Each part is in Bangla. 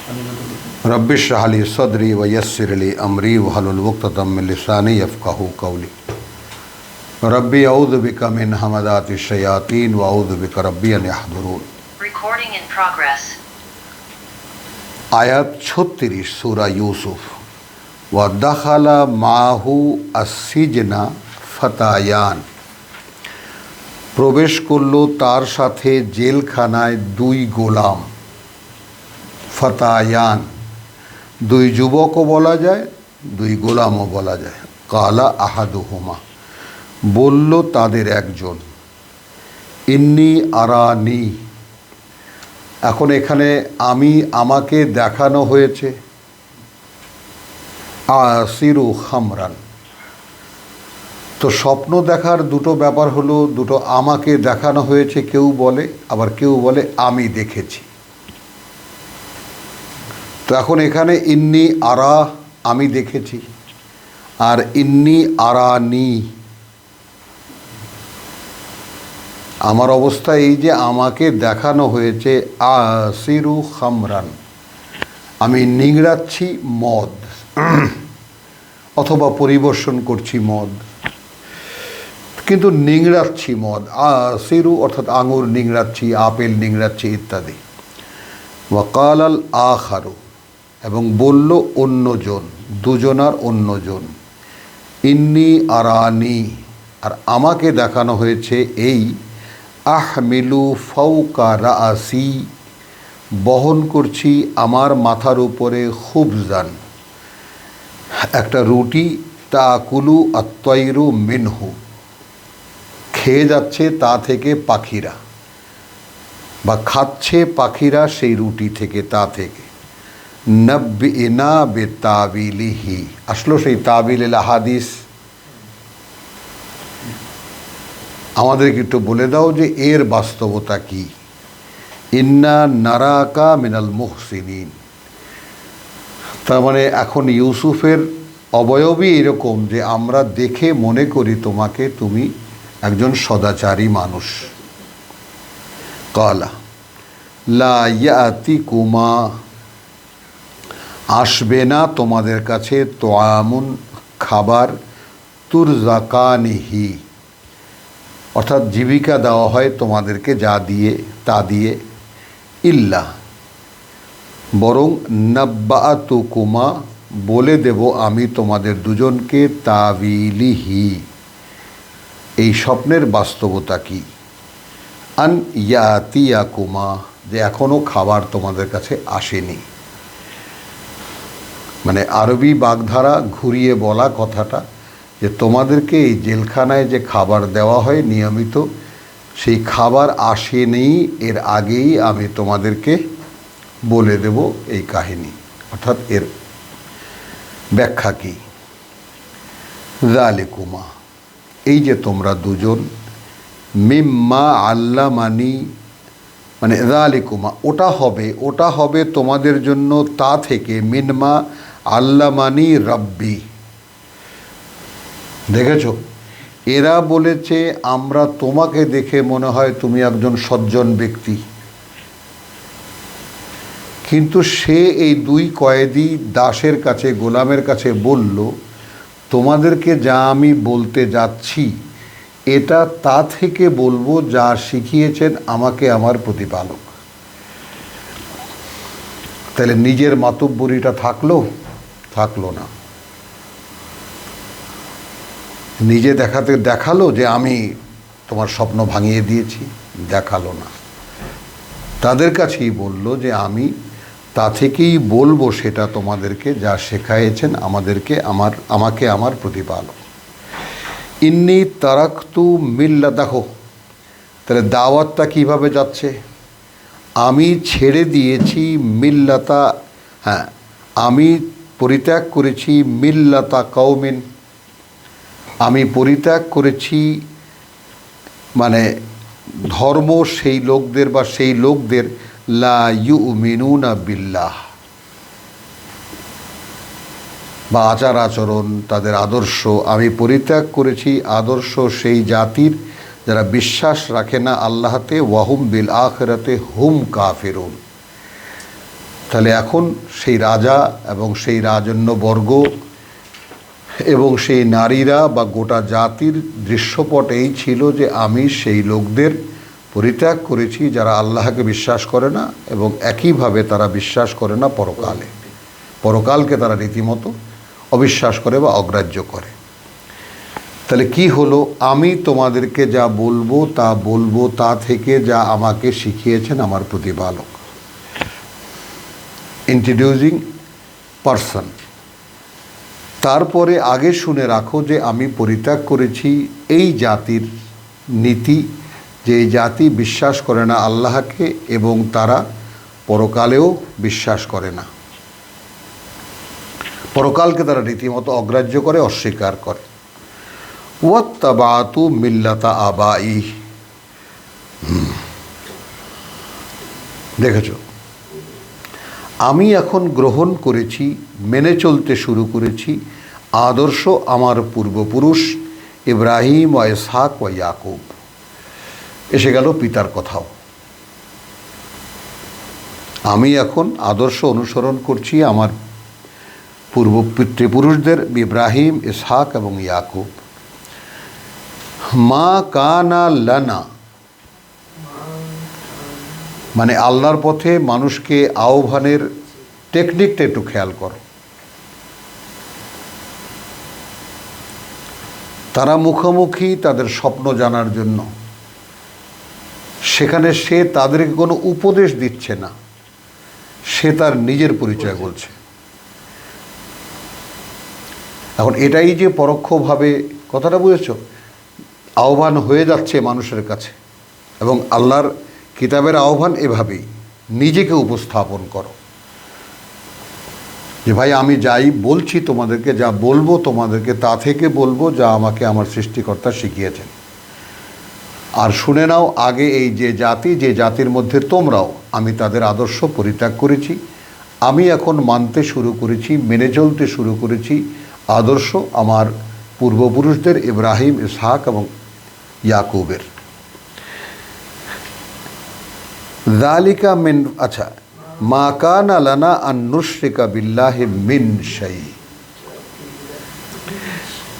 रब्बिश इश्रह ली सदरी व यस्सिर ली अमरी वहलुल उक़्दतम मिन लिसानी यफ़क़हू क़ौली रब्बी अऊज़ु बिका मिन हमज़ातिश शयातीन व अऊज़ु बिका रब्बी अन यहज़ुरून। Recording in progress. आयत 36 सूरा यूसुफ। व दखला माहू अस्सिजना फतायान, प्रवेश करलो तार साथे जेलखानाয় দুই গোলাম। फतायान দুই যুবকও বলা যায়, দুই গোলামও বলা যায়। কালা আহাদুহুমা, বলল তাদের একজন, ইন্নি আরানি, এখন এখানে আমাকে দেখানো হয়েছে। আসিরু খামরান, তো স্বপ্ন দেখার দুটো ব্যাপার হলো, দুটো আমাকে দেখানো হয়েছে কেউ বলে, আবার কেউ বলে আমি দেখেছি। তো এখন এখানে ইন্নি আরা আমি দেখেছি, আর ইন্নি আরানি আমার অবস্থা এই যে আমাকে দেখানো হয়েছে। আসিরু খামরান, আমি নিংড়াচ্ছি মদ অথবা পরিবেশন করছি মদ, কিন্তু নিংড়াচ্ছি মদ। আসিরু অর্থাৎ আঙুর নিংড়াচ্ছি, আপেল নিংড়াচ্ছি ইত্যাদি। ওয়াকাল আল আখারু, এবং বলল অন্যজন, দুজনার অন্যজন, ইন্নি আরানি, আর আমাকে দেখানো হয়েছে এই, আহমিলু ফাওকা রাআসি, বহন করছি আমার মাথার উপরে, খুবজান একটা রুটি, তাকুলু আত-তায়রু মিনহু, খেয়ে যাচ্ছে তা থেকে পাখিরা, বা খাচ্ছে পাখিরা সেই রুটি থেকে, তা থেকে। নব্বিনা বিতাবিলিহি, আসলো সেই তাবিল হাদিস, আমাদেরকে একটু বলে দাও যে এর বাস্তবতা কি। ইন্না নারাকা মিনাল মুহসিনিন, তার মানে এখন ইউসুফের অবয়বই এরকম যে আমরা দেখে মনে করি তোমাকে, তুমি একজন সদাচারী মানুষ। কালা লা ইয়াতিকুমা, আসবে না তোমাদের কাছে, তোয়ামুন খাবার, তুরজাকানিহি অর্থাৎ জীবিকা দেওয়া হয় তোমাদেরকে যা দিয়ে তা দিয়ে, ইল্লা বরং নাব্বাতুকুমা বলে দেব আমি তোমাদের দুজনকে, তাবিলিহি এই স্বপ্নের বাস্তবতা কি, আন ইয়াতিয়াকুমা যে এখনও খাবার তোমাদের কাছে আসেনি। মানে আরবি বাগধারা ঘুরিয়ে বলা কথাটা, যে তোমাদেরকে এই জেলখানায় যে খাবার দেওয়া হয় নিয়মিত, সেই খাবার আসেনি, এর আগেই আমি তোমাদেরকে বলে দেব এই কাহিনী, অর্থাৎ এর ব্যাখ্যা কি। যালিকুমা, এই যে তোমরা দুজন, মিম্মা আল্লামানি, মানে যালিকুমা ওটা হবে তোমাদের জন্য তা থেকে, মিম্মা আল্লামানি রাব্বি। দেখেছো, এরা বলেছে আমরা তোমাকে দেখে মনে হয় তুমি একজন সজ্জন ব্যক্তি, কিন্তু সে এই দুই কয়েদি দাসের কাছে, গোলামের কাছে বলল তোমাদেরকে যা আমি বলতে যাচ্ছি এটা তা থেকে বলবো যা শিখিয়েছেন আমাকে আমার প্রতিপালক। তাহলে নিজের মাতব্বরিটা থাকলো না, নিজে দেখালো যে আমি তোমার স্বপ্ন ভাঙিয়ে দিয়েছি, দেখালো না। তাদের কাছেই বলল যে আমি তা থেকেই বলবো সেটা তোমাদেরকে যা শেখাইয়েছেন আমাকে আমার প্রতিপালক। ইন্নি তারাকতু মিল্লা, দেখো তাহলে দাওয়াতটা কিভাবে যাচ্ছে, আমি ছেড়ে দিয়েছি মিল্লাতা, হ্যাঁ আমি পরিত্যাগ করেছি মিল্লাতা কওমিন, আমি পরিত্যাগ করেছি মানে ধর্ম সেই লোকদের, বা সেই লোকদের লা ইউমিনুনা বিল্লাহ, বা আচার আচরণ তাদের আদর্শ, আমি পরিত্যাগ করেছি আদর্শ সেই জাতির যারা বিশ্বাস রাখে না আল্লাহতে, ওয়াহুম বিল আখিরাতে হুম কাফিরুন, তাহলে এখন সেই রাজা এবং সেই রাজন্যবর্গ এবং সেই নারীরা বা গোটা জাতির দৃশ্যপট এই ছিল যে আমি সেই লোকদের পরিত্যাগ করেছি যারা আল্লাহকে বিশ্বাস করে না এবং একইভাবে তারা বিশ্বাস করে না পরকালে, পরকালকে তারা রীতিমতো অবিশ্বাস করে বা অগ্রাহ্য করে। তাহলে কি হলো, আমি তোমাদেরকে যা বলবো তা থেকে যা আমাকে শিখিয়েছেন আমার প্রতিপালক। Introducing person. তারপরে আগে শুনে রাখো যে আমি পরিত্যাগ করেছি এই জাতির নীতি, যে এই জাতি বিশ্বাস করে না আল্লাহকে এবং তারা পরকালেও বিশ্বাস করে না, পরকালকে তারা রীতিমতো অগ্রাহ্য করে, অস্বীকার করে। ওয়াত্তাবাতু মিল্লাতা আবাই, দেখেছ, আমি এখন গ্রহণ করেছি, মেনে চলতে শুরু করেছি আদর্শ আমার পূর্বপুরুষ ইব্রাহিম ও ইসহাক ও ইয়াকুব। এসে গেল পিতার কথাও। আমি এখন আদর্শ অনুসরণ করছি আমার পিতৃপুরুষদের ইব্রাহিম, ইসহাক এবং ইয়াকুব। মা কানা লানা, মানে আল্লাহর পথে মানুষকে আহ্বানের টেকনিকটা একটু খেয়াল করো। তারা মুখোমুখি তাদের স্বপ্ন জানার জন্য, সেখানে সে তাদেরকে কোনো উপদেশ দিচ্ছে না, সে তার নিজের পরিচয় বলছে। এখন এটাই যে পরোক্ষভাবে, কথাটা বুঝেছ, আহ্বান হয়ে যাচ্ছে মানুষের কাছে, এবং আল্লাহর কিতাবের আহ্বান এভাবেই, নিজেকে উপস্থাপন করো যে ভাই আমি যাই বলছি তোমাদেরকে, যা বলবো তোমাদেরকে তা থেকে বলবো যা আমাকে আমার সৃষ্টিকর্তা শিখিয়েছেন। আর শুনে নাও, আগে এই যে জাতির মধ্যে তোমরাও, আমি তাদের আদর্শ পরিত্যাগ করেছি, আমি এখন মানতে শুরু করেছি, মেনে চলতে শুরু করেছি আদর্শ আমার পূর্বপুরুষদের ইব্রাহিম, ইসহাক এবং ইয়াকুবের। যালিকা মিন, আচ্ছা, মা কানা লানা আন নুশরিকা বিল্লাহি মিন শাই,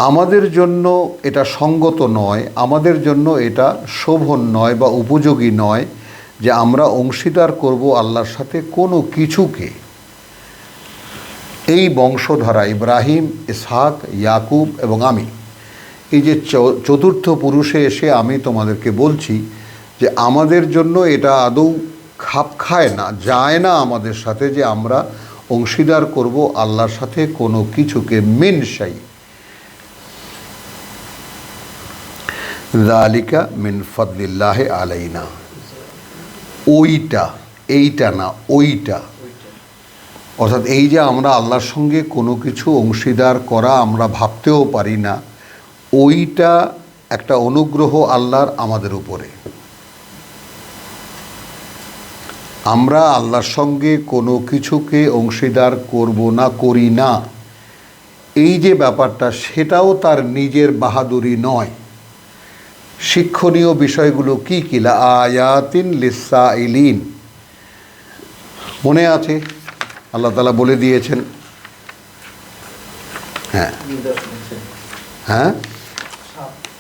আমাদের জন্য এটা সঙ্গত নয়, আমাদের জন্য এটা শোভন নয় বা উপযোগী নয় যে আমরা অংশীদার করব আল্লাহর সাথে কোনো কিছুকে। এই বংশধারা ইব্রাহিম, ইসহাক, ইয়াকুব এবং আমি, এই যে চতুর্থ পুরুষে এসে আমি তোমাদেরকে বলছি যে আমাদের জন্য এটা আদৌ খাপ খায় না, যায় না আমাদের সাথে যে আমরা অংশীদার করব আল্লাহর সাথে কোনো কিছুকে। মিন শাই, যালিকা মিন ফাদলিল্লাহি আলাইনা, ওইটা, এইটা না, ওইটা, অর্থাৎ এই যে আমরা আল্লাহর সঙ্গে কোনো কিছু অংশীদার করা আমরা ভাবতেও পারি না, ওইটা একটা অনুগ্রহ আল্লাহর আমাদের উপরে। আমরা আল্লাহর সঙ্গে কোনো কিছুকে অংশীদার করব না, করি না, এই যে ব্যাপারটা, সেটাও তার নিজের বাহাদুরি নয়। শিক্ষণীয় বিষয়গুলো কি কি? লা আয়াতিন লিসাইলিন, মনে আছে আল্লাহ তাআলা বলে দিয়েছেন। হ্যাঁ হ্যাঁ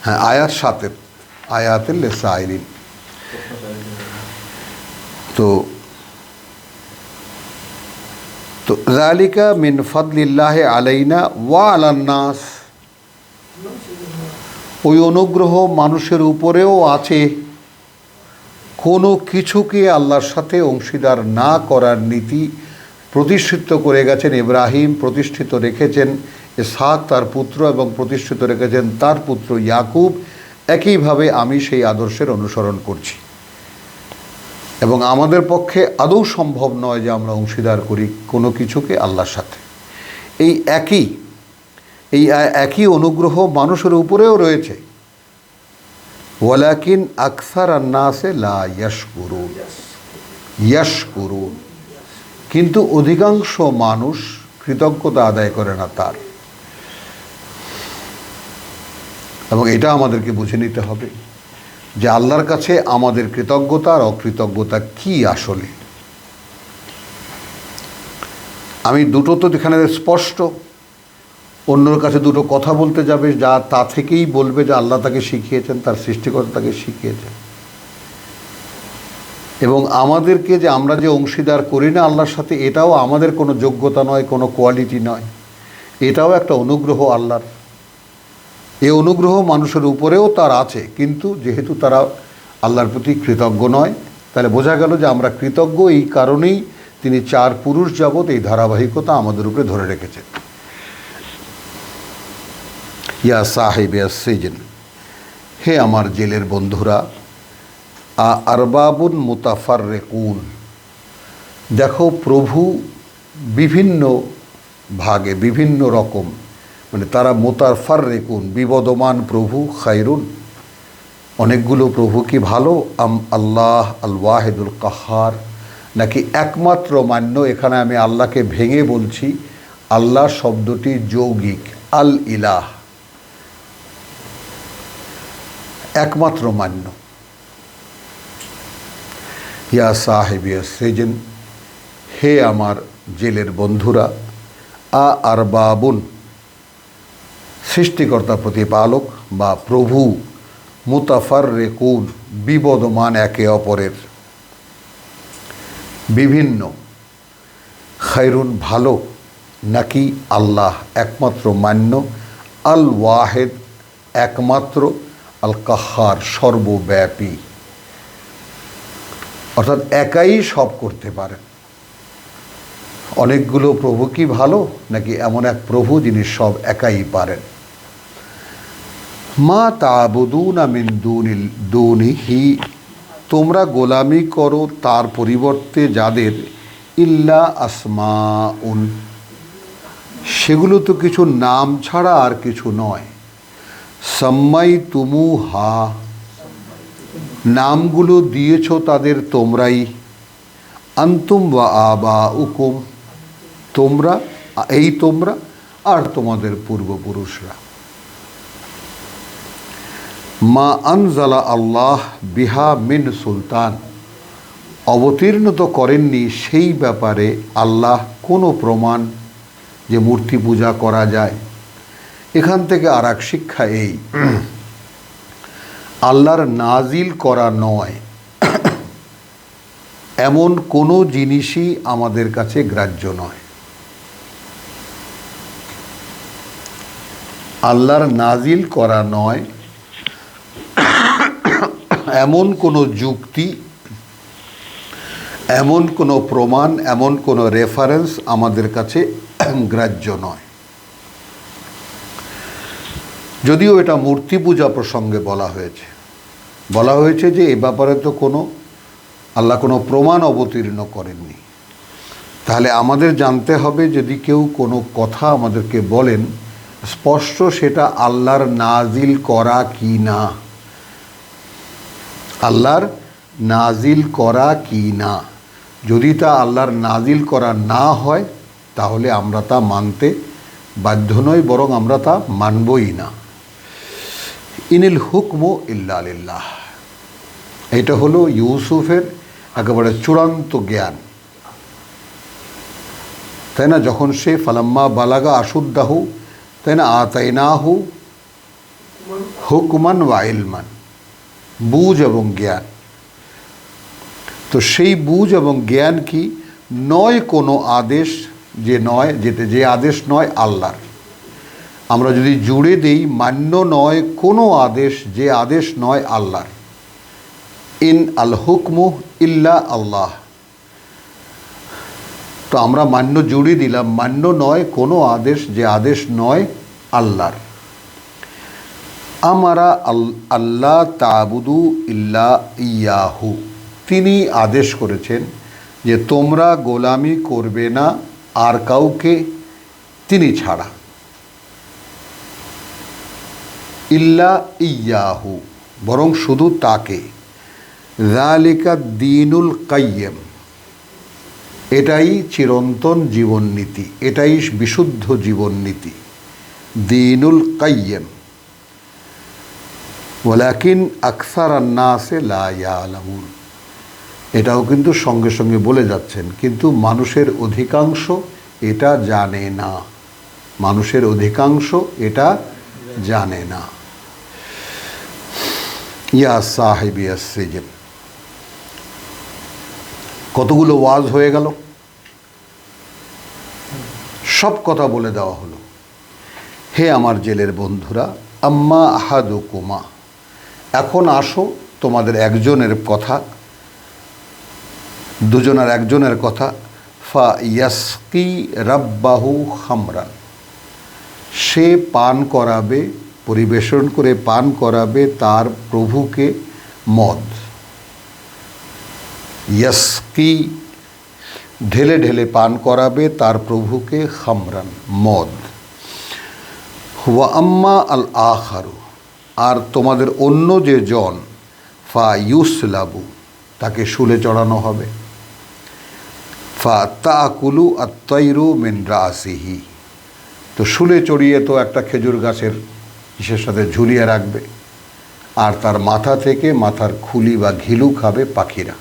হ্যাঁ, আয়াত 7, আয়াতিন লিসাইলিন। তো যালিকা মিন ফাদলিল্লাহি আলাইনা ওয়া আলান নাস, ওই অনুগ্রহ মানুষের উপরেও আছে। কোনো কিছুকে আল্লাহর সাথে অংশীদার না করার নীতি প্রতিষ্ঠিত করে গেছেন ইব্রাহিম, প্রতিষ্ঠিত রেখেছেন ইসহাক তার পুত্র, এবং প্রতিষ্ঠিত রেখেছেন তার পুত্র ইয়াকুব। একইভাবে আমি সেই আদর্শের অনুসরণ করছি, এবং আমাদের পক্ষে আদৌ সম্ভব নয় যে আমরা অংশীদার করি কোনো কিছুকে আল্লাহর সাথে। এই একই অনুগ্রহ মানুষের উপরেও রয়েছে। ওয়ালাকিন আকসার আন্নাসে লা ইয়াশকুরুন, ইয়াশকুরুন, কিন্তু অধিকাংশ মানুষ কৃতজ্ঞতা আদায় করে না তার। এবং এটা আমাদেরকে বুঝে নিতে হবে যে আল্লাহর কাছে আমাদের কৃতজ্ঞতা আর অকৃতজ্ঞতা কি আসলে। আমি দুটো তো এখানে স্পষ্ট, অন্যর কাছে দুটো কথা বলতে যাবে, যা তা থেকেই বলবে যে আল্লাহ তাকে শিখিয়েছেন, তার সৃষ্টিকর্তা তাকে শিখিয়েছেন। এবং আমাদেরকে যে আমরা যে অংশীদার করি না আল্লাহর সাথে, এটাও আমাদের কোনো যোগ্যতা নয়, কোনো কোয়ালিটি নয়, এটাও একটা অনুগ্রহ আল্লাহর। এই অনুগ্রহ মানুষের উপরেও তার আছে, কিন্তু যেহেতু তারা আল্লাহর প্রতি কৃতজ্ঞ নয়, তাহলে বোঝা গেল যে আমরা কৃতজ্ঞ এই কারণেই তিনি 4 পুরুষ যাবৎ এই ধারাবাহিকতা আমাদের উপরে ধরে রেখেছেন। ইয়া সাহিবে সিজন, হে আমার জেলের বন্ধুরা, আরবাবুন মুতাফাররিকুন, দেখো প্রভু বিভিন্ন ভাগে বিভিন্ন রকম, মানে তারা মুতাফাররিকুন বিবদমান প্রভু, খায়রুন অনেকগুলো প্রভু কি ভালো, আল্লাহ আল ওয়াহিদুল কাহার, নাকি একমাত্র মান্য। এখানে আমি আল্লাহকে ভেঙে বলছি, আল্লাহ শব্দটি যৌগিক, আল ইলাহ একমাত্র মান্য। ইয়া সাহেবিয়া সেজেন, হে আমার জেলের বন্ধুরা, আরবাবুন সৃষ্টিকর্তা প্রতিপালক বা প্রভু, মুতাফাররিকুন বিবদমান একে অপরের, বিভিন্ন, খায়রুন ভালো, নাকি আল্লাহ একমাত্র মান্য, আল ওয়াহেদ একমাত্র, আল কাহার সর্বব্যাপী, অর্থাৎ একাই সব করতে পারেন। অনেকগুলো প্রভু কি ভালো, নাকি এমন এক প্রভু যিনি সব একাই পারেন। মা তা'বুদুনা মিন দুনিহি, তোমরা গোলামি করো তার পরিবর্তে যাদের, ইল্লা আসমাউন, সেগুলো তো কিছু নাম ছাড়া আর কিছু নয়। সাম্মাইতুমুহা, নামগুলো দিয়েছ তাদের তোমরাই, আনতুম ওয়া আবাউকুম, তোমরা এই তোমরা আর তোমাদের পূর্বপুরুষরা। মা আনজালা আল্লাহ বিহা মিন সুলতান, অবতীর্ণ তো করেননি সেই ব্যাপারে আল্লাহ কোনো প্রমাণ যে মূর্তি পূজা করা যায়। এখান থেকে আর এক শিক্ষা এই, আল্লাহর নাজিল করা নয় এমন কোনো জিনিসই আমাদের কাছে গ্রাহ্য নয়। আল্লাহর নাজিল করা নয় এমন কোনো যুক্তি, এমন কোনো প্রমাণ, এমন কোনো রেফারেন্স আমাদের কাছে গ্রাহ্য নয়। যদিও এটা মূর্তি পূজা প্রসঙ্গে বলা হয়েছে যে এ ব্যাপারে তো আল্লাহ কোনো প্রমাণ অবতীর্ণ করেননি। তাহলে আমাদের জানতে হবে, যদি কেউ কোনো কথা আমাদেরকে বলেন, স্পষ্ট সেটা আল্লাহর নাজিল করা কি না, আল্লাহর নাজিল করা কি না। যদি তা আল্লাহর নাজিল করা না হয়, তাহলে আমরা তা মানতে বাধ্য নই, বরং আমরা তা মানবই না। ইনিল হুকমু ইল্লা লিল্লাহ, এটা হলো ইউসুফের একেবারে চূড়ান্ত জ্ঞান, তাই না? যখন সে ফালাম্মা বালাগা আশুদ্দাহু, তাই না, আতাইনাহু হুকমান ওয়া ইলমান, বুঝ এবং জ্ঞান। তো সেই বুঝ এবং জ্ঞান কি নয় কোনো আদেশ, যে আদেশ নয় আল্লাহর। আমরা যদি জুড়ে দেই, মান্য নয় কোনো আদেশ, যে আদেশ নয় আল্লাহর। ইন আল হুকমু ইল্লা আল্লাহ, তো আমরা মান্য জুড়ে দিলাম, মান্য নয় কোনো আদেশ, যে আদেশ নয় আল্লাহর। আমারা আল্লাহ তা'বুদু ইল্লা ইয়াহু, তিনি আদেশ করেছেন যে তোমরা গোলামি করবে না আর কাউকে তিনি ছাড়া, ইল্লা ইয়াহু, বরং শুধু তাকে। যালিকা দ্বীনুল কাইয়্যিম, এটাই চিরন্তন জীবননীতি, এটাই বিশুদ্ধ জীবননীতি, দ্বীনুল কাইয়্যিম। ওয়ালাকিন আকসারান নাসে লা ইয়ালামুন, এটাও কিন্তু সঙ্গে সঙ্গে বলে যাচ্ছেন, কিন্তু মানুষের অধিকাংশ এটা জানে না, মানুষের অধিকাংশ এটা জানে না। ইয়া সাহিবিয়াস সিজন, কতগুলো ওয়াজ হয়ে গেল, সব কথা বলে দেওয়া হলো। হে আমার জেলের বন্ধুরা, আম্মা আহাদুকুমা, এখন আসো তোমাদের একজনের কথা, দুজনের একজনের কথা। ফা ইয়াসকি রাব্বাহু খামরান, সে পান করাবে, পরিবেশন করে পান করাবে তার প্রভুকে মদ। ইয়াসকি ঢেলে ঢেলে পান করাবে তার প্রভুকে খামরান, মদ। ওয়া আম্মা আল আখারু, আর তোমাদের অন্য যে জন, ফা ইউসলাবু, তাকে শুলে চড়ানো হবে। ফা তাকুলু আত্তাইরু মিন রাসিহি, তো শুলে চড়িয়ে তো একটা খেজুর গাছের ইসের সাথে ঝুলিয়ে রাখবে, আর তার মাথা থেকে মাথার খুলি বা ঘিলু খাবে পাখিরা।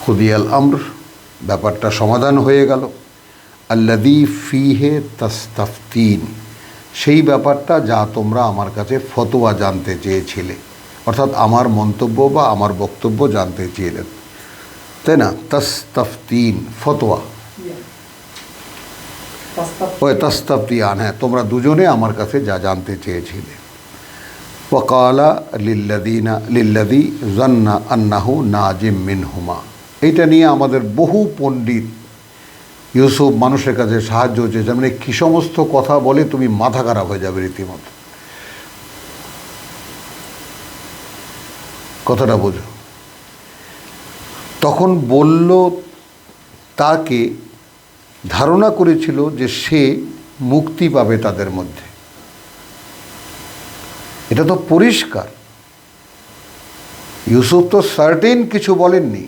খুদিয়াল আমর, ব্যাপারটা সমাধান হয়ে গেল। আল্লাযী ফীহি তাস্তাফতিন, সেই ব্যাপারটা যা তোমরা আমার কাছে ফতোয়া জানতে চেয়েছিলে, অর্থাৎ আমার মন্তব্য বা আমার বক্তব্য জানতে চেয়েছিলেন, তাই না? তাস্তাফতিন, ফতোয়া। ওই তাস্তাফতিয়ান, হ্যাঁ, তোমরা দুজনে আমার কাছে যা জানতে চেয়েছিলে। ওয়াকালা লিল্লাযী যান্না আন্নাহু নাজিম মিনহুমা, এইটা নিয়ে আমাদের বহু পণ্ডিত ইউসুফ মানুষের কাছে সাহায্য চেয়েছে। মানে কী সমস্ত কথা বলে তুমি মাথা খারাপ হয়ে যাবে রীতিমতো। কথাটা বোঝো। তখন বলল, তাকে ধারণা করেছিল যে সে মুক্তি পাবে তাদের মধ্যে। এটা তো পরিষ্কার, ইউসুফ তো সার্টেন কিছু বলেননি।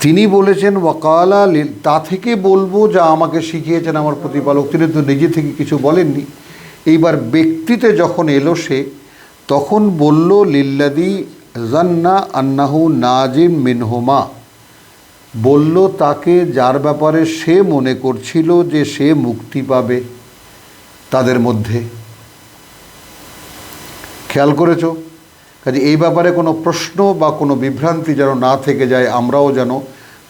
তিনি বলেছেন ওয়াকালা, তা থেকে বলবো যা আমাকে শিখিয়েছেন আমার প্রতিপালক। তিনি তো নিজে থেকে কিছু বলেননি। এইবার ব্যক্তিতে যখন এলো সে, তখন বলল লিল্লাযী যান্না আন্নাহু নাজিম মিনহুমা, বলল তাকে যার ব্যাপারে সে মনে করছিল যে সে মুক্তি পাবে তাদের মধ্যে। খেয়াল করেছো? কাজে এই ব্যাপারে কোনো প্রশ্ন বা কোনো বিভ্রান্তি যেন না থেকে যায়। আমরাও যেন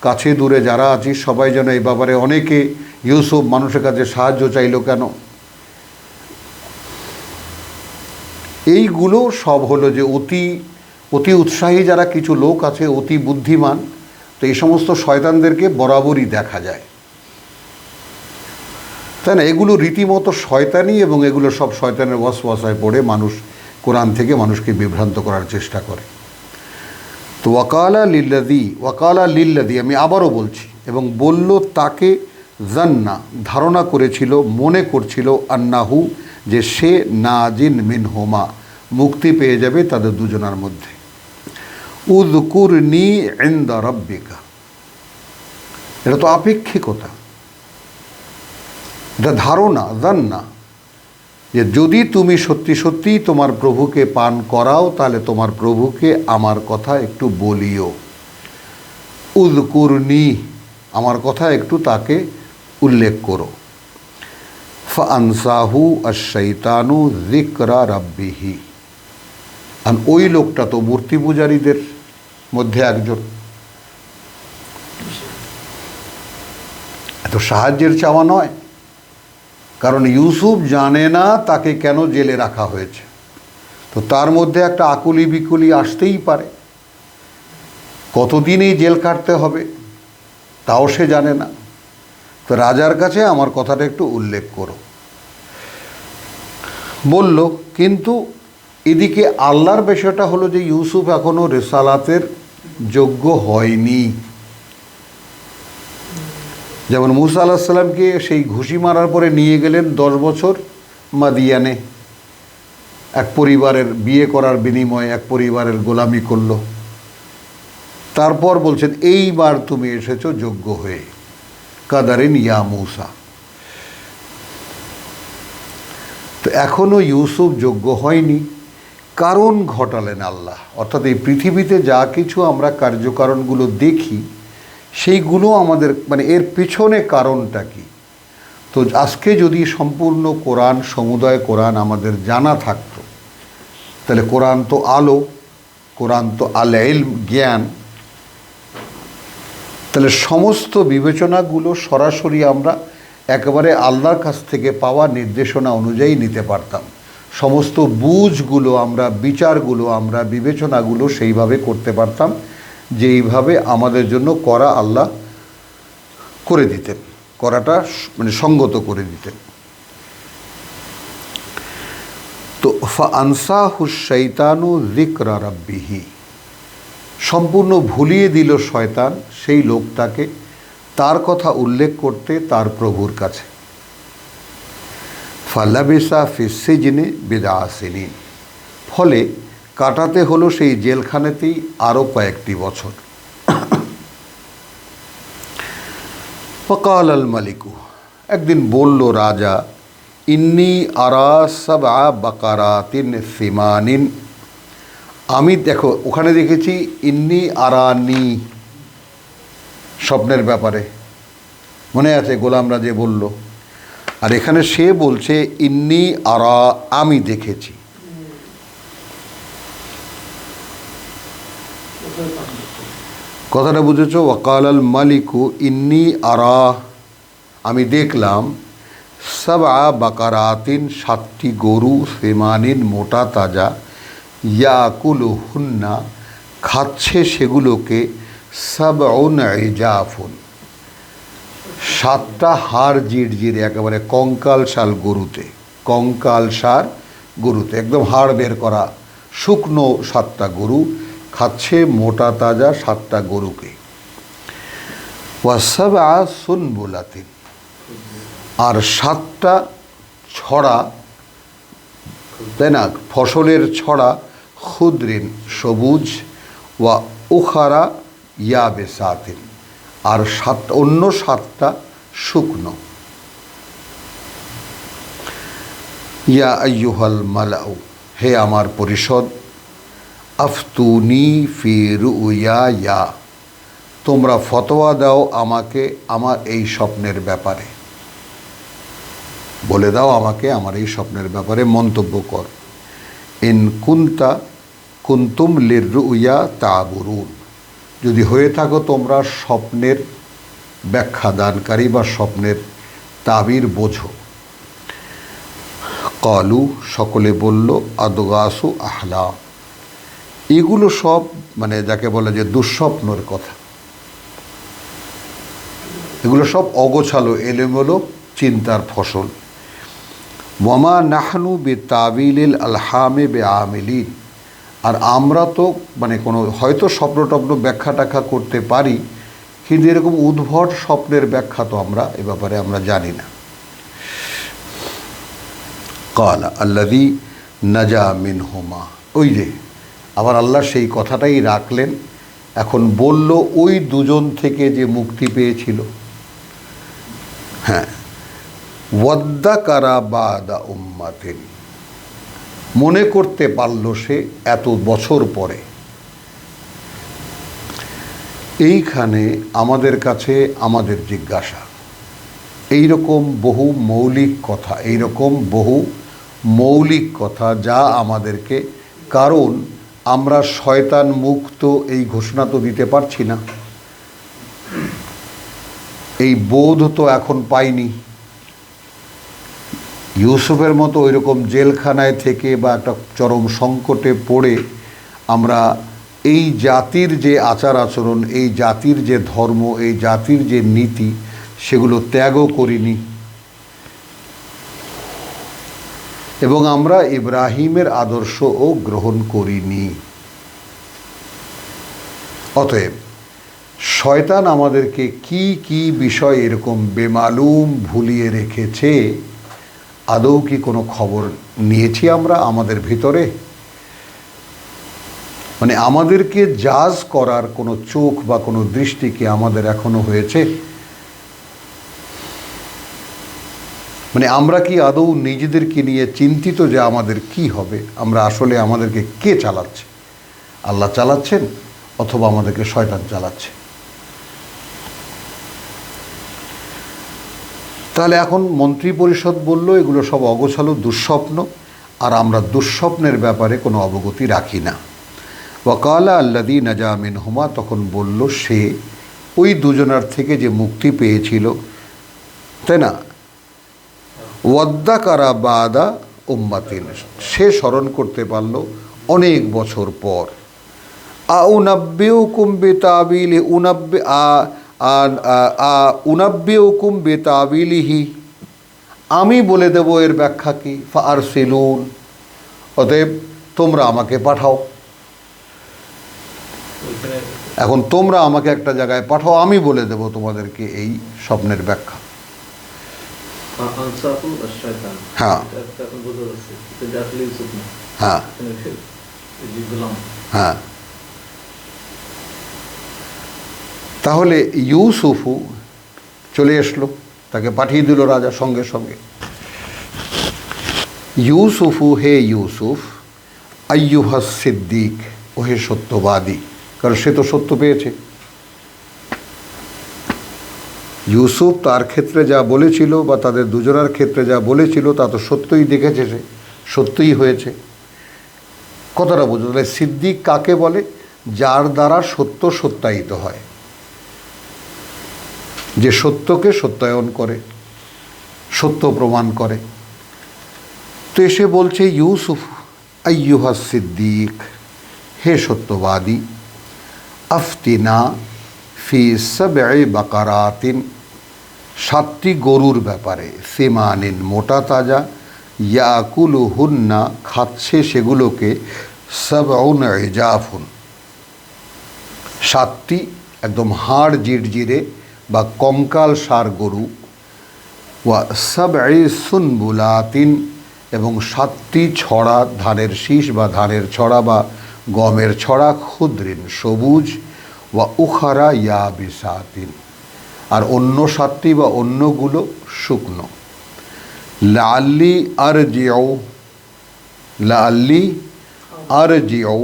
কাছে দূরে যারা আছি সবাই যেন এই ব্যাপারে, অনেকে ইউসুফ মানুষের কাছে সাহায্য চাইলো কেন, এইগুলো সব হলো যে অতি উৎসাহী যারা কিছু লোক আছে, অতি বুদ্ধিমান, তো এই সমস্ত শয়তানদেরকে বরাবরই দেখা যায়, তাই না? এগুলো রীতিমতো শয়তানি, এবং এগুলো সব শয়তানের ওয়াসওয়াসায় পড়ে মানুষ কোরআন থেকে মানুষকে বিভ্রান্ত করার চেষ্টা করে। তো ওয়াকালা লিল্লাযী, আমি আবারও বলছি, এবং বলল তাকে, জান্না, ধারণা করেছিল, মনে করছিল, আন্নাহু, যে সে নাজিন মিনহুমা, মুক্তি পেয়ে যাবে তাদের দুজনার মধ্যে। উযকুরনি ইনদা রাব্বিকা, এটা তো আপেক্ষিকতা, এটা ধারণা, জান্না, যে যদি তুমি সত্যি সত্যি তোমার প্রভুকে পান করাও, তাহলে তোমার প্রভুকে আমার কথা একটু বলিও। উযকুরনি, আমার কথা একটু তাকে উল্লেখ করো। ফাআনসাহু আশ-শাইতানু যিকরা রাব্বিহি, আর ওই লোকটা তো মূর্তি পূজারীদের মধ্যে একজন। এত সাহায্যের চাওয়া নয়, কারণ ইউসুফ জানে না তাকে কেন জেলে রাখা হয়েছে, তো তার মধ্যে একটা আকুলি বিকুলি আসতেই পারে। কতদিন এই জেল কাটতে হবে তাও সে জানে না। তো রাজার কাছে আমার কথাটা একটু উল্লেখ করো বলল। কিন্তু এদিকে আল্লাহর বিষয়টা হলো যে ইউসুফ এখনও রিসালাতের যোগ্য হয়নি। যেমন মুসা আলাইহিস সালামকে সেই ঘুষি মারার পরে নিয়ে গেলেন 10 বছর মাদিয়ানে, এক পরিবারের বিয়ে করার বিনিময়ে এক পরিবারের গোলামি করল। তারপর বলছেন এইবার তুমি এসেছো যোগ্য হয়ে, কাদারিন ইয়া মুসা। তো এখনও ইউসুফ যোগ্য হয়নি, কারণ ঘটালেন আল্লাহ। অর্থাৎ এই পৃথিবীতে যা কিছু আমরা কার্যকারণগুলো দেখি, সেইগুলো আমাদের মানে এর পেছনে কারণটা কি। তো আজকে যদি সম্পূর্ণ কোরআন, সমুদয় কোরআন আমাদের জানা থাকতো, তাহলে কোরআন তো আলো, কোরআন তো আল ইলম, জ্ঞান, তাহলে সমস্ত বিবেচনাগুলো সরাসরি আমরা একেবারে আল্লাহর কাছ থেকে পাওয়া নির্দেশনা অনুযায়ী নিতে পারতাম। সমস্ত বুঝগুলো আমরা, বিচারগুলো আমরা, বিবেচনাগুলো সেইভাবে করতে পারতাম যেইভাবে আমাদের জন্য করা আল্লাহ করে দিতেন, করাটা মানে সঙ্গত করে দিতেন। তো ফাআনসাহু শাইতানু যিকরা রাব্বিহি, সম্পূর্ণ ভুলিয়ে দিল শয়তান সেই লোকটাকে তার কথা উল্লেখ করতে তার প্রভুর কাছে। ফালাবিসা ফিস সিজনি বিদআ সিনিন, ফলে কাটাতে হলো সেই জেলখানাতেই আরও কয়েকটি বছর। ফাকাল আল মালিকু, একদিন বলল রাজা, ইন্নি আরা সাবআ বাকারাতিন সিমানিন, আমি দেখো ওখানে দেখেছি ইন্নি আরানি স্বপ্নের ব্যাপারে, মনে আছে গোলামরা যে বলল, আর এখানে সে বলছে ইন্নি আরা, আমি দেখেছি। কথাটা বুঝেছো? ওয়াকাল আল মালিকু ইন্নি আরা, আমি দেখলাম, সাবআ বাকারাতিন, 7টি গরু, সিমানিন, মোটা তাজা, ইয়াকুলুহুন্না, খাচ্ছে সেগুলোকে, সাবউন ইজাফুন, 7টা হাড় জিরজিরে, একেবারে কঙ্কালসার গরুতে, কঙ্কালসার গরুতে, একদম হাড় বের করা শুকনো 7টা গরু খাচ্ছে মোটা তাজা 7টা গরুকে। ওয়াসাবআ সুনবুলাতিন, আর 7টা ছড়া, তাই না, ফসলের ছড়া, খুদ্রিন, সবুজ, ওয়া উখারা ইয়াবেসাতিন, আর অন্য 7টা শুকনো। ইয়া আইয়ুহাল মালাউ, হে আমার পরিষদ, আফতুনি ফি রুইয়া, তোমরা ফতোয়া দাও আমাকে আমার এই স্বপ্নের ব্যাপারে, বলে দাও আমাকে আমার এই স্বপ্নের ব্যাপারে মন্তব্য কর। ইন কুনতুম লিররুইয়া তাবুরুন, যদি হয়ে থাকো তোমরা স্বপ্নের ব্যাখ্যা দানকারী বা স্বপ্নের তাবির বোঝো। কালু, সকলে বলল, আদগাসু আহলাম, এগুলো সব মানে যাকে বলে যে দুঃস্বপ্নের কথা, এগুলো সব অগোছালো এলোমেলো চিন্তার ফসল। ওয়ামা নাহনু বে তাবিলিল আলহামে বে আমিলিন, আর আমরা তো মানে কোনো হয়তো স্বপ্ন টপ্ন ব্যাখ্যা টাখ্যা করতে পারি, কিন্তু এরকম উদ্ভট স্বপ্নের ব্যাখ্যা তো আমরা এ ব্যাপারে আমরা জানি না। কালা আল্লাযী নাজা মিনহুমা, ওই যে আবার আল্লাহ সেই কথাটাই রাখলেন, এখন বলল ওই দুজন থেকে যে মুক্তি পেয়েছিল। হ্যাঁ, ওয়াদ্দাকারা বাদা উম্মাতিন, মনে করতে পারল সে এত বছর পরে। এইখানে আমাদের কাছে আমাদের জিজ্ঞাসা, এইরকম বহু মৌলিক কথা, এইরকম বহু মৌলিক কথা যা আমাদেরকে, কারণ আমরা শয়তান মুক্ত এই ঘোষণা তো দিতে পারছি না, এই বোধ তো এখন পাইনি। ইউসুফের মতো ওইরকম জেলখানায় থেকে বা একটা চরম সংকটে পড়ে আমরা এই জাতির যে আচার আচরণ, এই জাতির যে ধর্ম, এই জাতির যে নীতি, সেগুলো ত্যাগও করিনি, এবং আমরা ইব্রাহিমের আদর্শও গ্রহণ করিনি। অতএব শয়তান আমাদেরকে কি কি বিষয় এরকম বেমালুম ভুলিয়ে রেখেছে, আদৌ কি কোনো খবর নিয়েছি আমরা আমাদের ভিতরে? মানে আমাদেরকে জাজ করার কোনো চোখ বা কোনো দৃষ্টি কি আমাদের এখনো হয়েছে? মানে আমরা কি আদৌ নিজেদেরকে নিয়ে চিন্তিত যে আমাদের কি হবে? আমরা আসলে আমাদেরকে কে চালাচ্ছে? আল্লাহ চালাচ্ছেন অথবা আমাদেরকে শয়তান চালাচ্ছে? তাহলে এখন মন্ত্রী পরিষদ বলল এগুলো সব অগোছালো দুঃস্বপ্ন, আর আমরা দুঃস্বপ্নের ব্যাপারে কোনো অবগতি রাখি না। ওয়াকালা আল্লাদি নাজা মিনহুমা, তখন বলল সে ওই দুজনার থেকে যে মুক্তি পেয়েছিল, তাই না, ওয়াদ্দাকারা বাদা উম্মাতিন, সে স্মরণ করতে পারল অনেক বছর পর। উনাব্বিউকুম বিতাবিলি উনাব্বিউকুম বিতাবিলিহি, আমি বলে দেব এর ব্যাখ্যা কি। ফারসিলুন, অতএব তোমরা আমাকে পাঠাও। এখন তোমরা আমাকে একটা জায়গায় পাঠাও, আমি বলে দেব তোমাদেরকে এই স্বপ্নের ব্যাখ্যা। হ্যাঁ হ্যাঁ হ্যাঁ। তাহলে ইউসুফু চলে আসলো, তাকে পাঠিয়ে দিল রাজা সঙ্গে সঙ্গে। ইউসুফু, হে ইউসুফ, আইয়ুহা সিদ্দিক, ও হে সত্যবাদী, কারণ সে তো সত্য পেয়েছে। ইউসুফ তার ক্ষেত্রে যা বলেছিল বা তাদের দুজনার ক্ষেত্রে যা বলেছিল তা তো সত্যই দেখেছে, সে সত্যই হয়েছে। কথাটা বুঝতে, তাহলে সিদ্দিক কাকে বলে? যার দ্বারা সত্য সত্যায়িত হয়, যে সত্যকে সত্যায়ন করে, সত্য প্রমাণ করে। তো এসে বলছে ইউসুফ আইয়ুহা সিদ্দিক, হে সত্যবাদী, আফতিনা ফি সাবঈ বাকারাতিন, 7টি গরুর ব্যাপারে, সিমানিন, মোটা তাজা, ইয়াকুলুহুন্না, খাচ্ছে সেগুলোকে, সাবউন ইজাফুন, 7টি একদম হাড় জিরজিরে বা কঙ্কাল সার গরু, ওয়া সাবঈ সুনবুলাতিন, এবং 7টি ছড়া ধানের শীষ বা ধানের ছড়া বা গমের ছড়া, ক্ষুদ্রিন, সবুজ, ওয়া উখারা ইয়াবিসাতিন, আর অন্য 7টি বা অন্যগুলো শুকনো। লাআল্লি আরজিউ,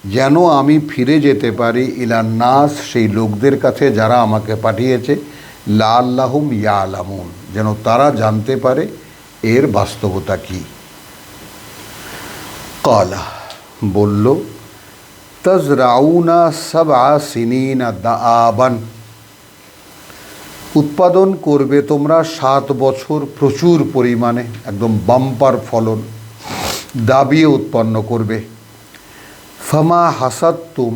যেন আমি ফিরে যেতে পারি, ইলান নাস, সেই লোকদের কাছে যারা আমাকে পাঠিয়েছে, লাআল্লাহুম ইয়ালামুন, যেন তারা জানতে পারে এর বাস্তবতা কি। ক্বালা, বলল, তাজরাউনা সাবআ সিনিনা দাআবান, উৎপাদন করবে তোমরা 7 বছর প্রচুর পরিমাণে, একদম বাম্পার ফলন, দাবিয়ে উৎপন্ন করবে। ফামা হাসাদতুম,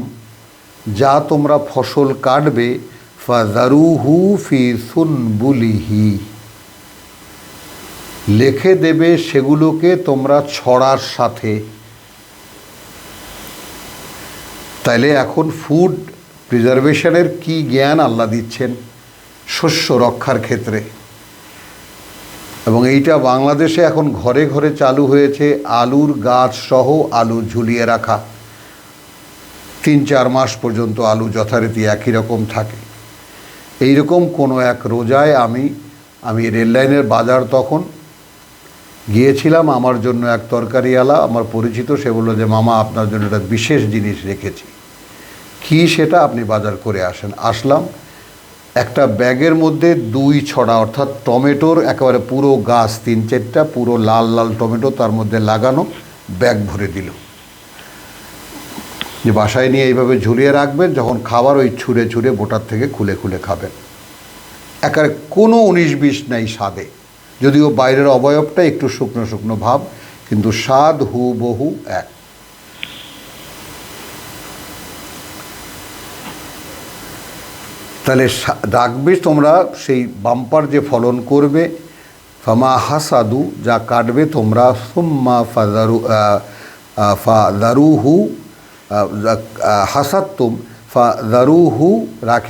যা তোমরা ফসল কাটবে, ফাযারুহু ফি সুনবুলিহি, লিখে দেবে সেগুলোকে তোমরা ছড়ার সাথে। তাইলে এখন ফুড প্রিজারভেশনের কি জ্ঞান আল্লাহ দিচ্ছেন শস্য রক্ষার ক্ষেত্রে। এবং এইটা বাংলাদেশে এখন ঘরে ঘরে চালু হয়েছে, আলুর গাছ সহ আলু ঝুলিয়ে রাখা, 3-4 মাস পর্যন্ত আলু যথারীতি একই রকম থাকে। এইরকম কোনো এক রোজায় আমি রেললাইনের বাজার তখন গিয়েছিলাম, আমার জন্য এক তরকারিওয়ালা আমার পরিচিত, সে বললো যে মামা আপনার জন্য একটা বিশেষ জিনিস রেখেছি। কি সেটা? আপনি বাজার করে আসেন। আসলাম, একটা ব্যাগের মধ্যে 2 ছড়া, অর্থাৎ টমেটোর একেবারে পুরো গাছ, 3-4টা পুরো লাল লাল টমেটো তার মধ্যে লাগানো, ব্যাগ ভরে দিল, যে বাসায় নিয়ে এইভাবে ঝুলিয়ে রাখবেন, যখন খাবার ওই ছুঁড়ে ছুঁড়ে বোটার থেকে খুলে খুলে খাবেন। একেবারে কোনো 19-20 নাই স্বাদে, যদিও বাইরের অবয়বটা একটু শুকনো শুকনো ভাব, কিন্তু স্বাদ হুবহু এক। তাহলে রাখবে তোমরা সেই বাম্পার যে ফলন করবে, ফামা হাসাদু, যা কাটবে তোমরা, সুম্মা ফাদারুহু হাসাদতুম ফাদারুহু,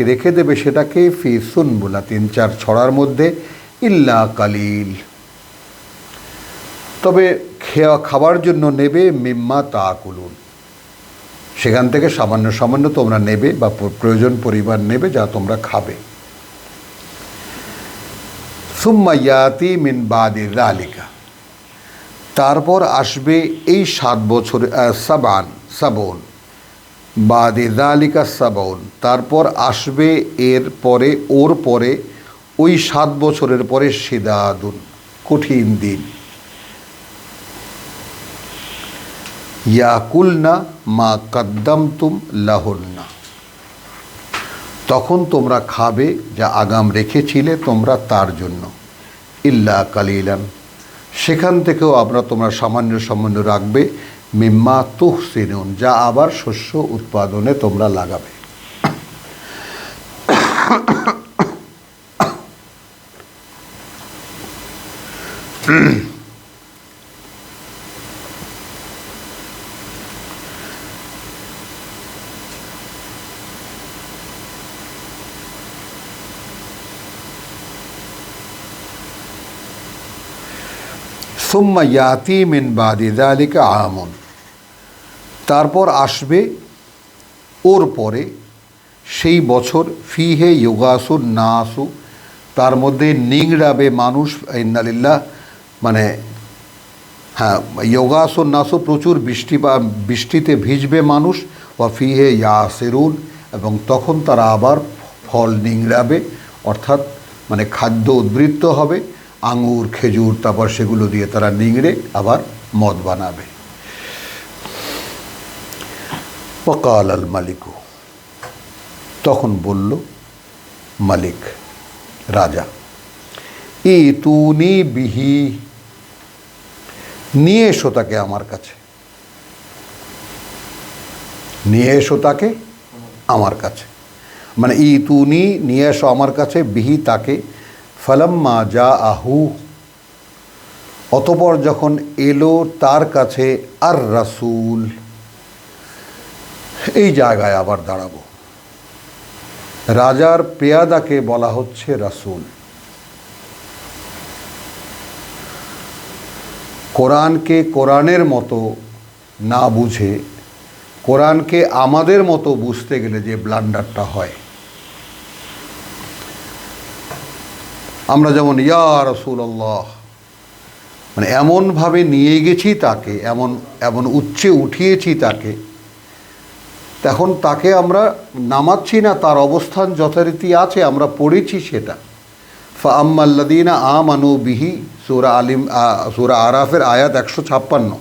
রেখে দেবে সেটাকে, ফি সুনবুলা, 3-4 ছড়ার মধ্যে, ইল্লা কালিল, তবে খাবার জন্য নেবে, মিম্মা তাকুলুন, সেখান থেকে সামান্য সামান্য তোমরা নেবে বা প্রয়োজন পরিমাণ নেবে যা তোমরা খাবে। সুম্মা ইয়াতি মিন বাদি যালিকা, তারপর আসবে এই 7 বছর, সাবন বাদি যালিকা সাবন, তারপর আসবে এর পরে, ওর পরে ওই 7 বছরের পরে শিদাদুন, কঠিন দিন। ইয়াকুলনা মা কাদ্দামতুম লাহুন্না, তখন তোমরা খাবে যা আগাম রেখেছিলে তোমরা তার জন্য। ইল্লা কালিলান, সেখান থেকেও তোমরা সামান্য সামান্য রাখবে। মিম্মা তুহসিনুন, যা আবার শস্য উৎপাদনে তোমরা লাগাবে। সুম্মা ইয়াতি মিন বাদি যালিকা আমুন, তারপর আসবে ওর পরে সেই বছর, ফিহে ইউগাসুন নাসু, তার মধ্যে নিংড়াবে মানুষ। ইন্নালিল্লাহ, মানে হ্যাঁ, ইউগাসুন নাসু, প্রচুর বৃষ্টিতে ভিজবে মানুষ। ওয়া ফিহে ইয়াসিরুন, এবং তখন তারা আবার ফল নিংড়াবে, অর্থাৎ মানে খাদ্য উদ্বৃত্ত হবে, আঙুর খেজুর, তারপর সেগুলো দিয়ে তারা নিংড়ে আবার মদ বানাবে। ওয়াকাল আল মালিকু, তখন বলল মালিক, রাজা, ইতুনি বিহি, নিয়ে এসো তাকে আমার কাছে, নিয়ে এসো তাকে আমার কাছে, মানে ইতুনি, নিয়ে এসো আমার কাছে, বিহি তাকে। ফালাম্মা যা আহু, অতপর যখন এলো তার কাছে, আর রাসূল, এই জায়গায় আবার দাঁড়াবো। রাজার পেয়াদাকে বলা হচ্ছে রাসূল। কোরআনকে কোরআনের মতো না বুঝে, কোরআনকে আমাদের মতো বুঝতে গেলে যে ব্লান্ডারটা হয়, আমরা যেমন ইয়া রাসূলুল্লাহ, মানে এমনভাবে নিয়ে গেছি তাকে, এমন উচ্চে উঠিয়েছি তাকে, তখন তাকে আমরা নামাচ্ছি না, তার অবস্থান যথারীতি আছে, আমরা পড়েছি সেটা। ফাআম্মাল্লাযীনা আমানু বিহি, সূরা আরাফের আয়াত 156,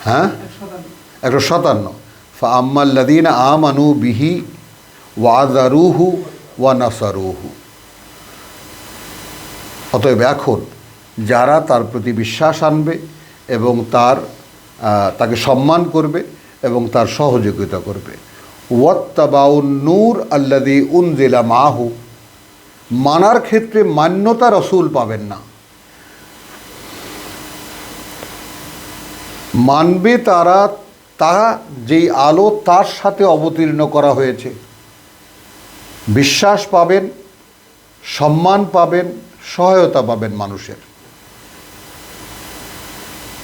হ্যাঁ 157। ফাআম্মাল্লাযীনা আমানু বিহি ওয়াযারুহু ওয়া নাসারুহু, অতএব এখন যারা তার প্রতি বিশ্বাস আনবে এবং তাকে সম্মান করবে এবং তার সহযোগিতা করবে। ওয়াত্তাবাউন নূর আল্লাযী উনজিলা মাহু, মানার ক্ষেত্রে মান্যতা রসুল পাবেন না, মানবে তারা যেই আলো তার সাথে অবতীর্ণ করা হয়েছে, বিশ্বাস পাবেন, সম্মান পাবেন, সহায়তা পাবেন মানুষের।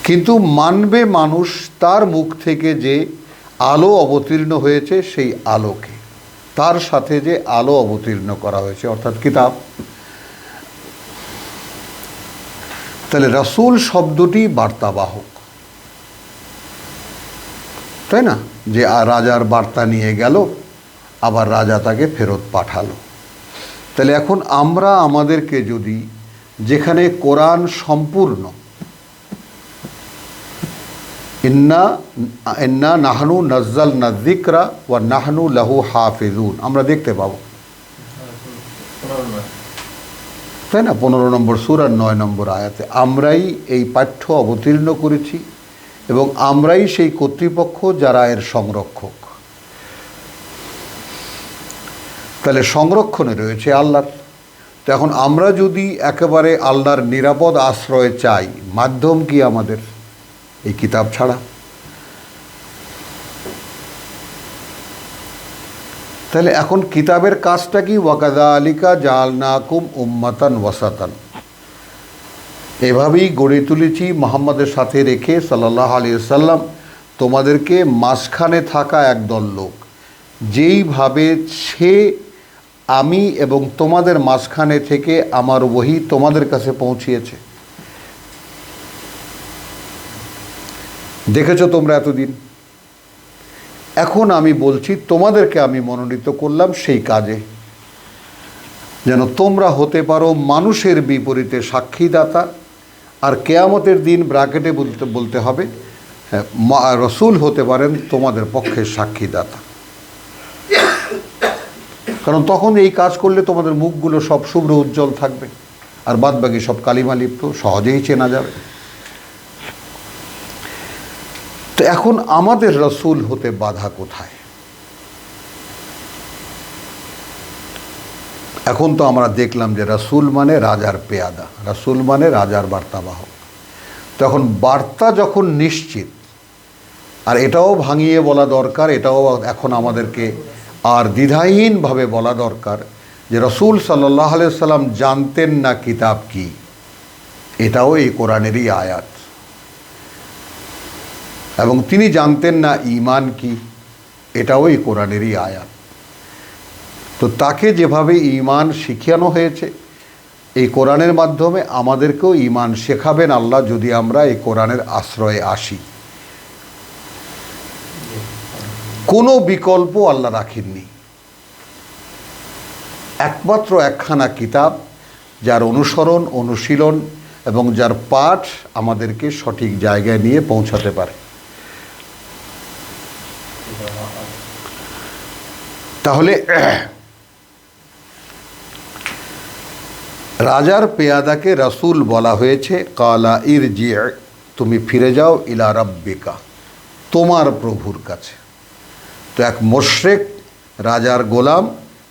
কিন্তু মানবে মানুষ তার মুখ থেকে যে আলো অবতীর্ণ হয়েছে, সেই আলোকে, তার সাথে যে আলো অবতীর্ণ করা হয়েছে, অর্থাৎ কিতাব। তাহলে রাসূল শব্দটি বার্তাবাহক, তাই না? যে রাজার বার্তা নিয়ে গেল, আবার রাজা তাকে ফেরত পাঠালো। তাহলে এখন আমরা আমাদেরকে যদি, যেখানে কোরআন সম্পূর্ণ, ইন্না নাহনু নাজ্জালনা যিকরা ওয়া নাহনু লাহু হাফিজুন, আমরা দেখতে পাবো, তাই না? 15 নম্বর সূরার 9 নম্বর আয়াতে আমরাই এই পাঠ্য অবতীর্ণ করেছি এবং আমরাই সেই কর্তৃপক্ষ যারা এর সংরক্ষক। তাহলে সংরক্ষণে রয়েছে আল্লাহর। তো এখন আমরা যদি একেবারে আল্লাহর নিরাপদ আশ্রয় চাই, মাধ্যম কি আমাদের? এই কিতাব ছাড়া। তাহলে এখন কিতাবের কাজটা কি? ওয়াকাযালিকা জাআলনাকুম উম্মাতান ওয়াসাতান, এভাবেই গড়ে তুলেছি মুহাম্মাদের সাথে রেখে সাল্লাল্লাহু আলাইহি ওয়াসাল্লাম, তোমাদেরকে মাঝখানে থাকা একদল লোক, যেইভাবে সে, আমি এবং তোমাদের মাঝখানে থেকে আমার ওহী তোমাদের কাছে পৌঁছিয়েছে। দেখেছো তোমরা এতদিন, এখন আমি বলছি তোমাদেরকে আমি মনোনীত করলাম সেই কাজে। যেন তোমরা হতে পারো মানুষের বিপরীতে সাক্ষীদাতা, আর কেয়ামতের দিন ব্র্যাকেটে বলতে হবে রসুল হতে পারেন তোমাদের পক্ষে সাক্ষীদাতা। কারণ তখন এই কাজ করলে তোমাদের মুখগুলো সব শুভ্র উজ্জ্বল থাকবে, আর বাদবাকি সব কালিমা লিপ্ত, সহজেই চেনা যাবে। তো এখন আমাদের রসুল হতে বাধা কোথায়? এখন তো আমরা দেখলাম যে রসুল মানে রাজার পেয়াদা, রসুল মানে রাজার বার্তাবাহক। তো এখন বার্তা যখন নিশ্চিত, আর এটাও ভাঙিয়ে বলা দরকার, এটাও এখন আমাদেরকে আর দ্বিধাহীনভাবে বলা দরকার যে রসুল সাল্লাল্লাহু আলাইহি সাল্লাম জানতেন না কিতাব কি, এটাও এই কোরআনেরই আয়াত। এবং তিনি জানতেন না ঈমান কি, এটাও এই কোরআনেরই আয়াত। তো তাকে যেভাবে ঈমান শিখানো হয়েছে এই কোরআনের মাধ্যমে, আমাদেরকেও ঈমান শেখাবেন আল্লাহ, যদি আমরা এই কোরআনের আশ্রয়ে আসি। কোনো বিকল্প আল্লাহ রাখেননি, একমাত্র একখানা কিতাব যার অনুসরণ, অনুশীলন এবং যার পাঠ আমাদেরকে সঠিক জায়গায় নিয়ে পৌঁছাতে পারে। তাহলে রাজার পেয়াদাকে রসুল বলা হয়েছে, কালা ইরজি, তুমি ফিরে যাও ইলা রাব্বিকা, তোমার প্রভুর কাছে। তো এক মুশরিক রাজার গোলাম,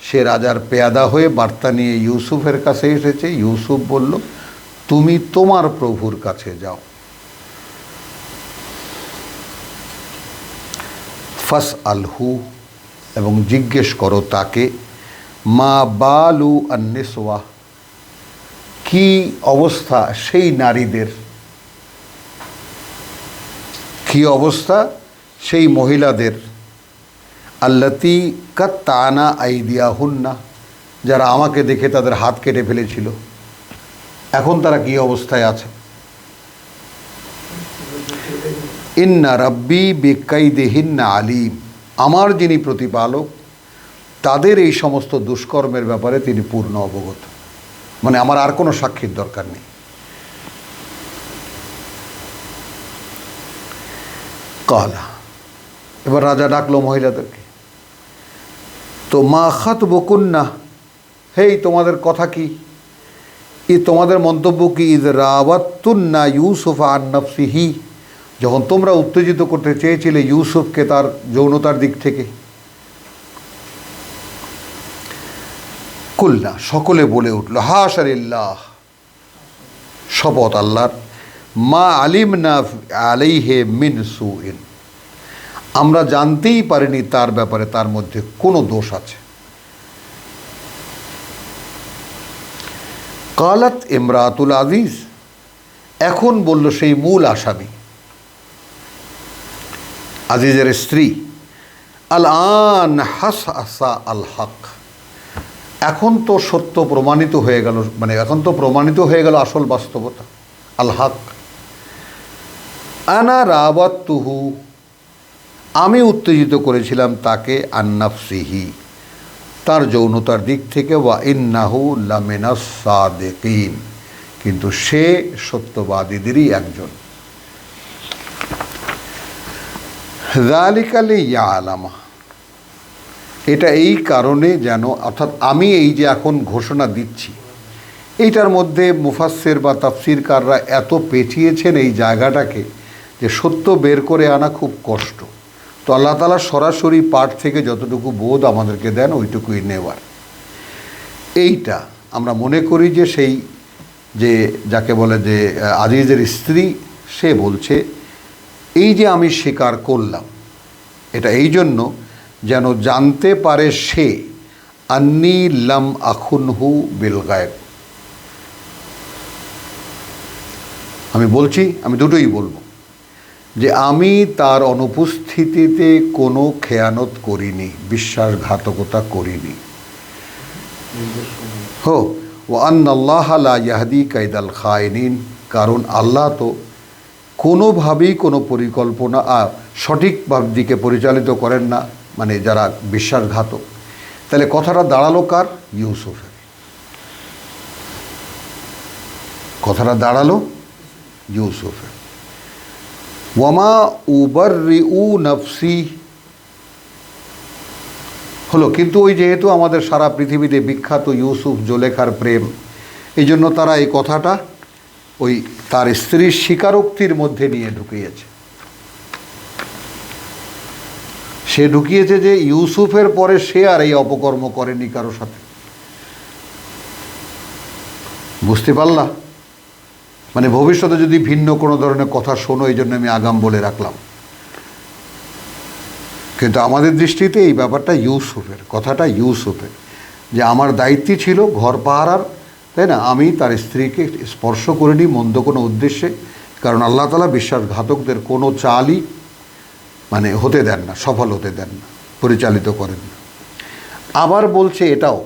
সে রাজার পেয়াদা হয়ে বার্তা নিয়ে ইউসুফের কাছে এসেছে। ইউসুফ বলল, তুমি তোমার প্রভুর কাছে যাও। ফাস আলহু, এবং জিজ্ঞেস করো তাকে, মা বালু আন্নিসওয়া, কি অবস্থা সেই নারীদের, কি অবস্থা সেই মহিলাদের, আল্লাতি কাত্তানা আইদিয়াহুন্না, যারা আমাকে দেখে তাদের হাত কেটে ফেলেছিল, এখন তারা কি অবস্থায় আছে। ইন্না রাব্বি বিকাইদিহিন্না আলিম, আমার যিনি প্রতিপালক তাদের এই সমস্ত দুষ্কর্মের ব্যাপারে তিনি পূর্ণ অবগত। মানে আমার আর কোনো সাক্ষীর দরকার নেই। কালা, এবার রাজা ডাকলো মহিলাদেরকে, তো মা খাত বকুন্না, হেই তোমাদের কথা কি, তোমাদের মন্তব্য কি, ইদ রাওয়াতুন্না ইউসুফ আন নাফসিহি, যখন তোমরা উত্তেজিত করতে চেয়েছিলে ইউসুফকে তার যৌনতার দিক থেকে। কুলনা, সকলে বলে উঠল, হাশালিল্লাহ, শপথ আল্লাহর, মা আলিমনা আলাইহি মিন সুইন, আমরা জানতেই পারিনি তার ব্যাপারে তার মধ্যে কোনো দোষ আছে। কালাত ইমরাতুল আজিজ, এখন বলল সেই মূল আসামি, আজিজের স্ত্রী, আল আন হাস আসা আল হক, এখন তো সত্য প্রমাণিত হয়ে গেল, মানে এখন তো প্রমাণিত হয়ে গেল আসল বাস্তবতা, আল হক। আনা রাওয়াতুহু, আমি উত্তেজিত করেছিলাম তাকে, আন নাফসিহি, তার যৌনতার দিক থেকে, ওয়া ইন্নাহু লামিনাস সাদিকিন, কিন্তু সে সত্যবাদীদেরই একজন। যালিকা লিয়ালামা, এটা এই কারণে যেন, অর্থাৎ আমি এই যে এখন ঘোষণা দিচ্ছি, এইটার মধ্যে মুফাসসির বা তাফসীরকাররা এত পেঁচিয়েছেন এই জায়গাটাকে যে সত্য বের করে আনা খুব কষ্ট। তো আল্লাহ তাআলা সরাসরি পাঠ থেকে যতটুকু বোধ আমাদেরকে দেন ওইটুকুই নেওয়ার। এইটা আমরা মনে করি যে সেই যে যাকে বলে যে আজিজের স্ত্রী, সে বলছে এই যে আমি স্বীকার করলাম, এটা এই জন্য যেন জানতে পারে সে, আন্নি লাম আখুনহু বিল গায়ব, আমি বলছি, আমি দুটোই বলবো, যে আমি তার অনুপস্থিতিতে কোনো খেয়ানত করিনি, বিশ্বাসঘাতকতা করিনি। হো ওয়া আন্নাল্লাহ লা ইয়াহদি কাইদাল খায়িনিন, কারণ আল্লাহ তো কোনোভাবেই কোনো পরিকল্পনা সঠিকভাবে দিকে পরিচালিত করেন না, মানে যারা বিশ্বাসঘাতক। তাহলে কথাটা দাঁড়ালো কার? ইউসুফের। কথাটা দাঁড়ালো ইউসুফের। ওয়ামা উবাররিউ নাফসি হলো, কিন্তু ওই যেহেতু আমাদের সারা পৃথিবীতে বিখ্যাত ইউসুফ জোলেখার প্রেম, এই জন্য তারা এই কথাটা ওই তার স্ত্রীর স্বীকারোক্তির মধ্যে নিয়ে ঢুকিয়েছে। সে ঢুকিয়েছে যে ইউসুফের পরে সে আর এই অপকর্ম করেনি কারো সাথে। বুঝতে পারলা? মানে ভবিষ্যতে যদি ভিন্ন কোনো ধরনের কথা শোনো, এই জন্য আমি আগাম বলে রাখলাম। কিন্তু আমাদের দৃষ্টিতে এই ব্যাপারটা ইউসুফের, কথাটা ইউসুফের, যে আমার দায়িত্বই ছিল ঘর পাহারার, তাই না? আমি তার স্ত্রীকে স্পর্শ করিনি মন্দ কোনো উদ্দেশ্যে, কারণ আল্লাহ তাআলা বিশ্বাসঘাতকদের কোনো চালই মানে হতে দেন না, সফল হতে দেন না, পরিচালিত করেন না। আবার বলছে এটাও,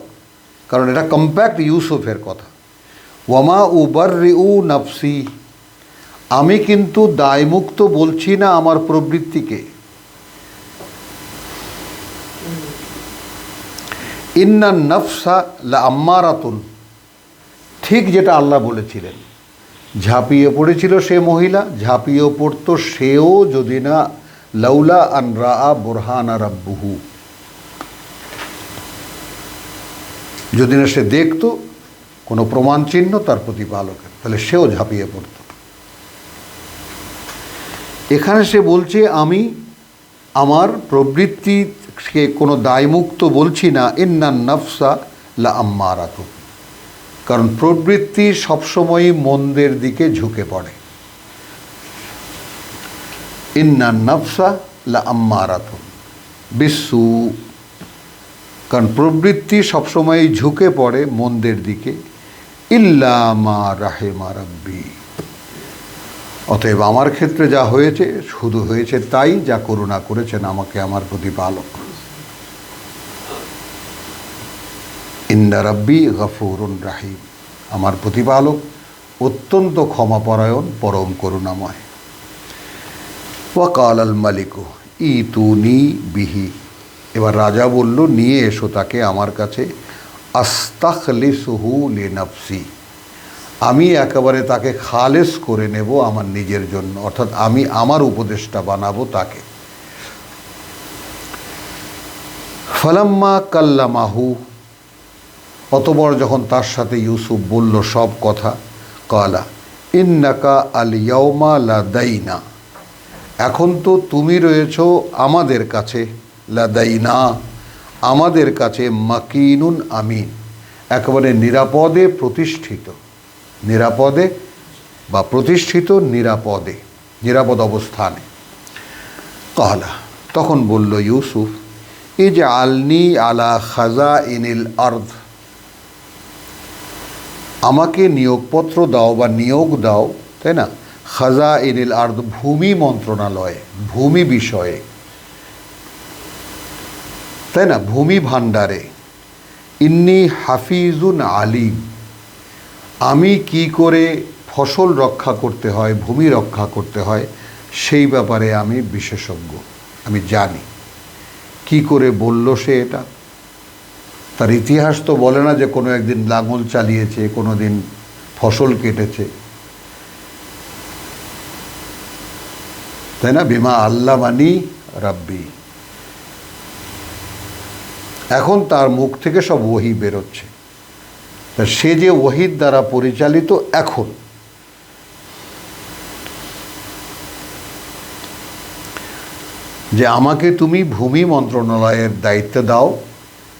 কারণ এটা কম্প্যাক্ট ইউসুফের কথা, ওয়ামা উবাররিউ নাফসি, আমি কিন্তু দায়মুক্ত বলছি না আমার প্রবৃত্তিকে। ইন্নান নাফসা লা আম্মারাতুন, ঠিক যেটা আল্লাহ বলেছিলেন। ঝাঁপিয়ে পড়েছিল সে মহিলা, ঝাঁপিয়ে পড়তো সেও যদি না লাউলা আন রাআ বুরহানা রাব্বুহু, যদি না সে দেখতো কোনো প্রমাণ চিহ্ন তার প্রতিপালকের, তাহলে সেও ঝাঁপিয়ে পড়ত। এখানে সে বলছে আমি আমার প্রবৃত্তিকে কোনো দায়মুক্ত বলছি না। ইন্নান নাফসা লা আম্মারাতুন, কারণ প্রবৃত্তি সবসময়ই মন্দের দিকে ঝুঁকে পড়ে। ইন্নান নাফসা লা আম্মারাতুন বিসু, কারণ প্রবৃত্তি সবসময়ই ঝুঁকে পড়ে মন্দের দিকে। ইল্লা মা রাহিমা রাব্বি, অতএব আমার ক্ষেত্রে যা হয়েছে শুধু হয়েছে তাই যা করুণা করেছেন আমাকে আমার প্রতিপালক। ইন্না রাব্বি গফুরুন রাহিম, আমার প্রতিপালক অত্যন্ত ক্ষমাপরায়ণ, পরম করুণাময়। ওয়াকাল আল মালিকু ইতুনি বিহি, এবার রাজা বলল নিয়ে এসো তাকে আমার কাছে। আস্তাখলিসুহু লিনাফসি, আমি একেবারে তাকে খালেস করে নেব আমার নিজের জন্য, অর্থাৎ আমি আমার উপদেষ্টা বানাবো তাকে। ফালাম্মা কাল্লামাহু, অতঃপর যখন তার সাথে ইউসুফ বলল সব কথা, কালা ইন্নাকা আল ইয়াউমা লাদাইনা, এখন তো তুমি রয়েছো আমাদের কাছে, লাদাইনা আমাদের কাছে, মাকিনুন আমিন একেবারে নিরাপদে প্রতিষ্ঠিত, নিরাপদে বা প্রতিষ্ঠিত নিরাপদে, নিরাপদ অবস্থানে। কালা, তখন বলল ইউসুফ, এই যে আলনি আলা খাজা ইনিল আর্দ, আমাকে নিয়োগপত্র দাও বা নিয়োগ দাও, তাই না? খাজা ইনিল আর্দ, ভূমি মন্ত্রণালয়ে, ভূমি বিষয়ে, তাই না? ভূমি ভাণ্ডারে। ইন্নি হাফিজুন আলিম, আমি কি করে ফসল রক্ষা করতে হয়, ভূমি রক্ষা করতে হয় সেই ব্যাপারে আমি বিশেষজ্ঞ, আমি জানি। কি করে বলল সে এটা? তার ইতিহাস তো বলে না যে কোনো একদিন লাঙল চালিয়েছে, কোনো দিন ফসল কেটেছে, তাই না? বিমা আল্লামানি রাব্বি, এখন তার মুখ থেকে সব ওহী বেরোচ্ছে। তা সে যে ওহীর দ্বারা পরিচালিত, এখন যে আমাকে তুমি ভূমি মন্ত্রণালয়ের দায়িত্ব দাও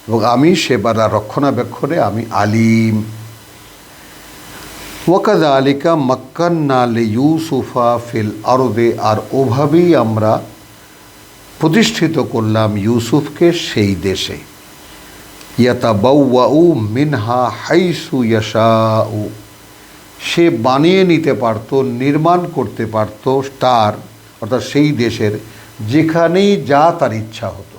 এবং আমি সেবার রক্ষণাবেক্ষণে আমি আলিম। ওয়াকাযালিকা মাক্কান্না লিইউসুফা ফিল আরদে, আর ওভাবেই আমরা প্রতিষ্ঠিত করলাম ইউসুফকে সেই দেশে। ইয়াতাবাওয়াউ মিনহা হাইসু ইয়াশাউ, সে বানিয়ে নিতে পারত, নির্মাণ করতে পারত তার, অর্থাৎ সেই দেশের যেখানেই যা তার ইচ্ছা হতো।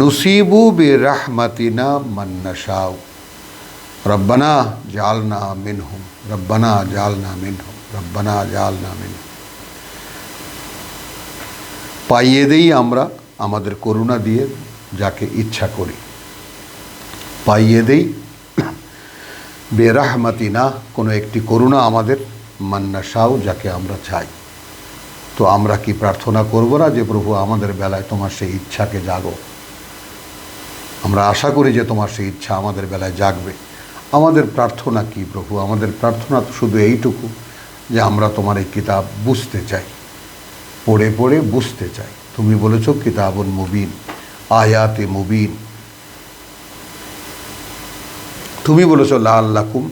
নুসিবু বিরাহমাতিনা মান নাশাউ, রব্বানা জালনা মিনহুম, রব্বানা জালনা মিনহুম, রব্বানা জালনা মিনহুম, পাইয়ে দেই আমরা আমাদের করুণা দিয়ে যাকে ইচ্ছা করি, পাইয়ে দেই বেরাহমাতিনা, কোনো একটি করুণা আমাদের, মান্নাশাও, যাকে আমরা চাই। তো আমরা কি প্রার্থনা করব না যে প্রভু আমাদের বেলায় তোমার সেই ইচ্ছাকে জাগো? আমরা আশা করি যে তোমার সেই ইচ্ছা আমাদের বেলায় জাগবে। আমাদের প্রার্থনা কি প্রভু? আমাদের প্রার্থনা তো শুধু এইটুকু যে আমরা তোমার এই কিতাব বুঝতে চাই, পড়ে পড়ে বুঝতে চাই। তুমি বলেছ কিতাবুন মুবিন, আয়াতে মুবিন। তুমি বলেছ লাআল্লাকুম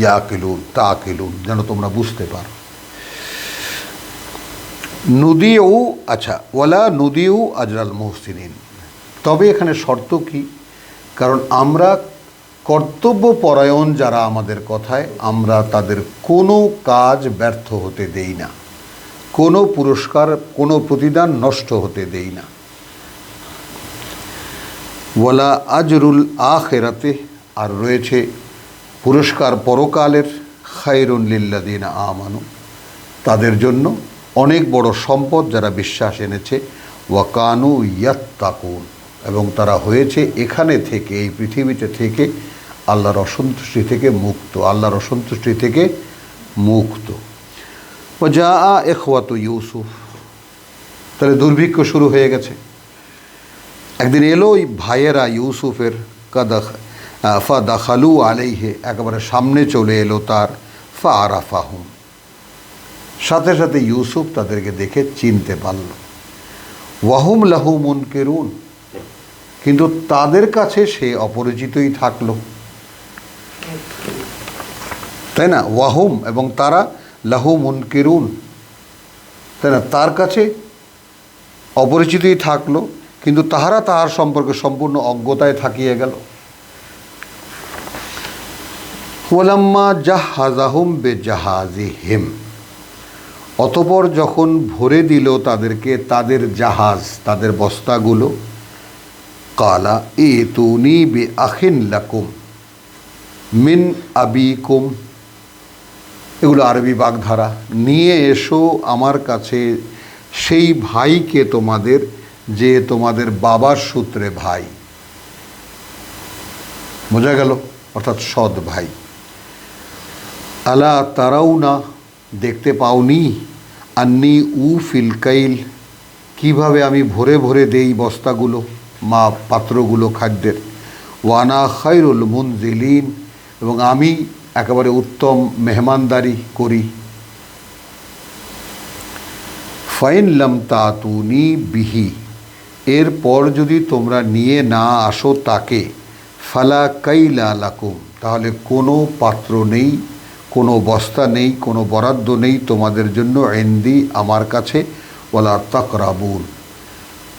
ইয়াকিলুন তাকিলুন, যেন তোমরা বুঝতে পারো। নুদিউ, আচ্ছা, ওয়ালা নুদিউ আজরাল মুহসিনিন। তবে এখানে শর্ত কি? কারণ আমরা কর্তব্যপরায়ণ যারা আমাদের কথায়, আমরা তাদের কোনো কাজ ব্যর্থ হতে দেই না, কোনো পুরস্কার, কোনো প্রতিদান নষ্ট হতে দেই না। ওয়ালা আজরুল আখিরাতে, আর রয়েছে পুরস্কার পরকালের, খায়রুন লিল্লাযিনা আমানু, তাদের জন্য অনেক বড় সম্পদ যারা বিশ্বাস এনেছে, ওয়াকানু ইয়াত্তাকুন, এবং তারা হয়েছে এখানে থেকে, এই পৃথিবীতে থেকে আল্লাহর অসন্তুষ্টি থেকে মুক্ত, আল্লাহর অসন্তুষ্টি থেকে মুক্ত। ও যা ইখওয়াতু ইউসুফ, তাহলে দুর্ভিক্ষ শুরু হয়ে গেছে। একদিন এলো ওই ভাইয়েরা ইউসুফের, ফাদাখালু আলাইহে, একেবারে সামনে চলে এলো তার, ফাআরাফাহুম, সাথে সাথে ইউসুফ তাদেরকে দেখে চিনতে পারল। ওয়াহুম লাহু মুনকিরুন, কিন্তু তাদের কাছে সে অপরিচিতই থাকলো, তাই না? ওয়াহুম, এবং তারা, লাহু মুনকিরুন, তাই না? তার কাছে অপরিচিতই থাকলো, কিন্তু তাহারা তাহার সম্পর্কে সম্পূর্ণ অজ্ঞতায় থাকিয়ে গেল। ওয়ালাম্মা জাহাজাহুম বেজাহাজিহিম, অতপর যখন ভরে দিল তাদেরকে তাদের জাহাজ, তাদের বস্তাগুলো, কালা ইতুনি বি আখিন লাকুম মিন আবিকুম, এগুলো আরবি বাগধারা, নিয়ে এসো আমার কাছে সেই ভাইকে তোমাদের, যে তোমাদের বাবার সূত্রে ভাই, বোঝা গেল, অর্থাৎ সৎ ভাই। আলা তারাও না, দেখতে পাওনি, আন্নি উ ফিলকাইল, কিভাবে আমি ভরে ভরে দেই বস্তাগুলো, মা পাত্রগুলো খাদ্যের, ওয়ানা খায়রুল মুনজিলিন, এবং আমি একেবারে উত্তম মেহমানদারি করি। ফাইন লাম তাতুনি বিহি, এরপর যদি তোমরা নিয়ে না আসো তাকে, ফালা কাইলা লাকুম, তাহলে কোনো পাত্র নেই, কোনো বস্তা নেই, কোনো বরাদ্দ নেই তোমাদের জন্য, ইনদি, আমার কাছে, ওয়ালা তাকরাবুন,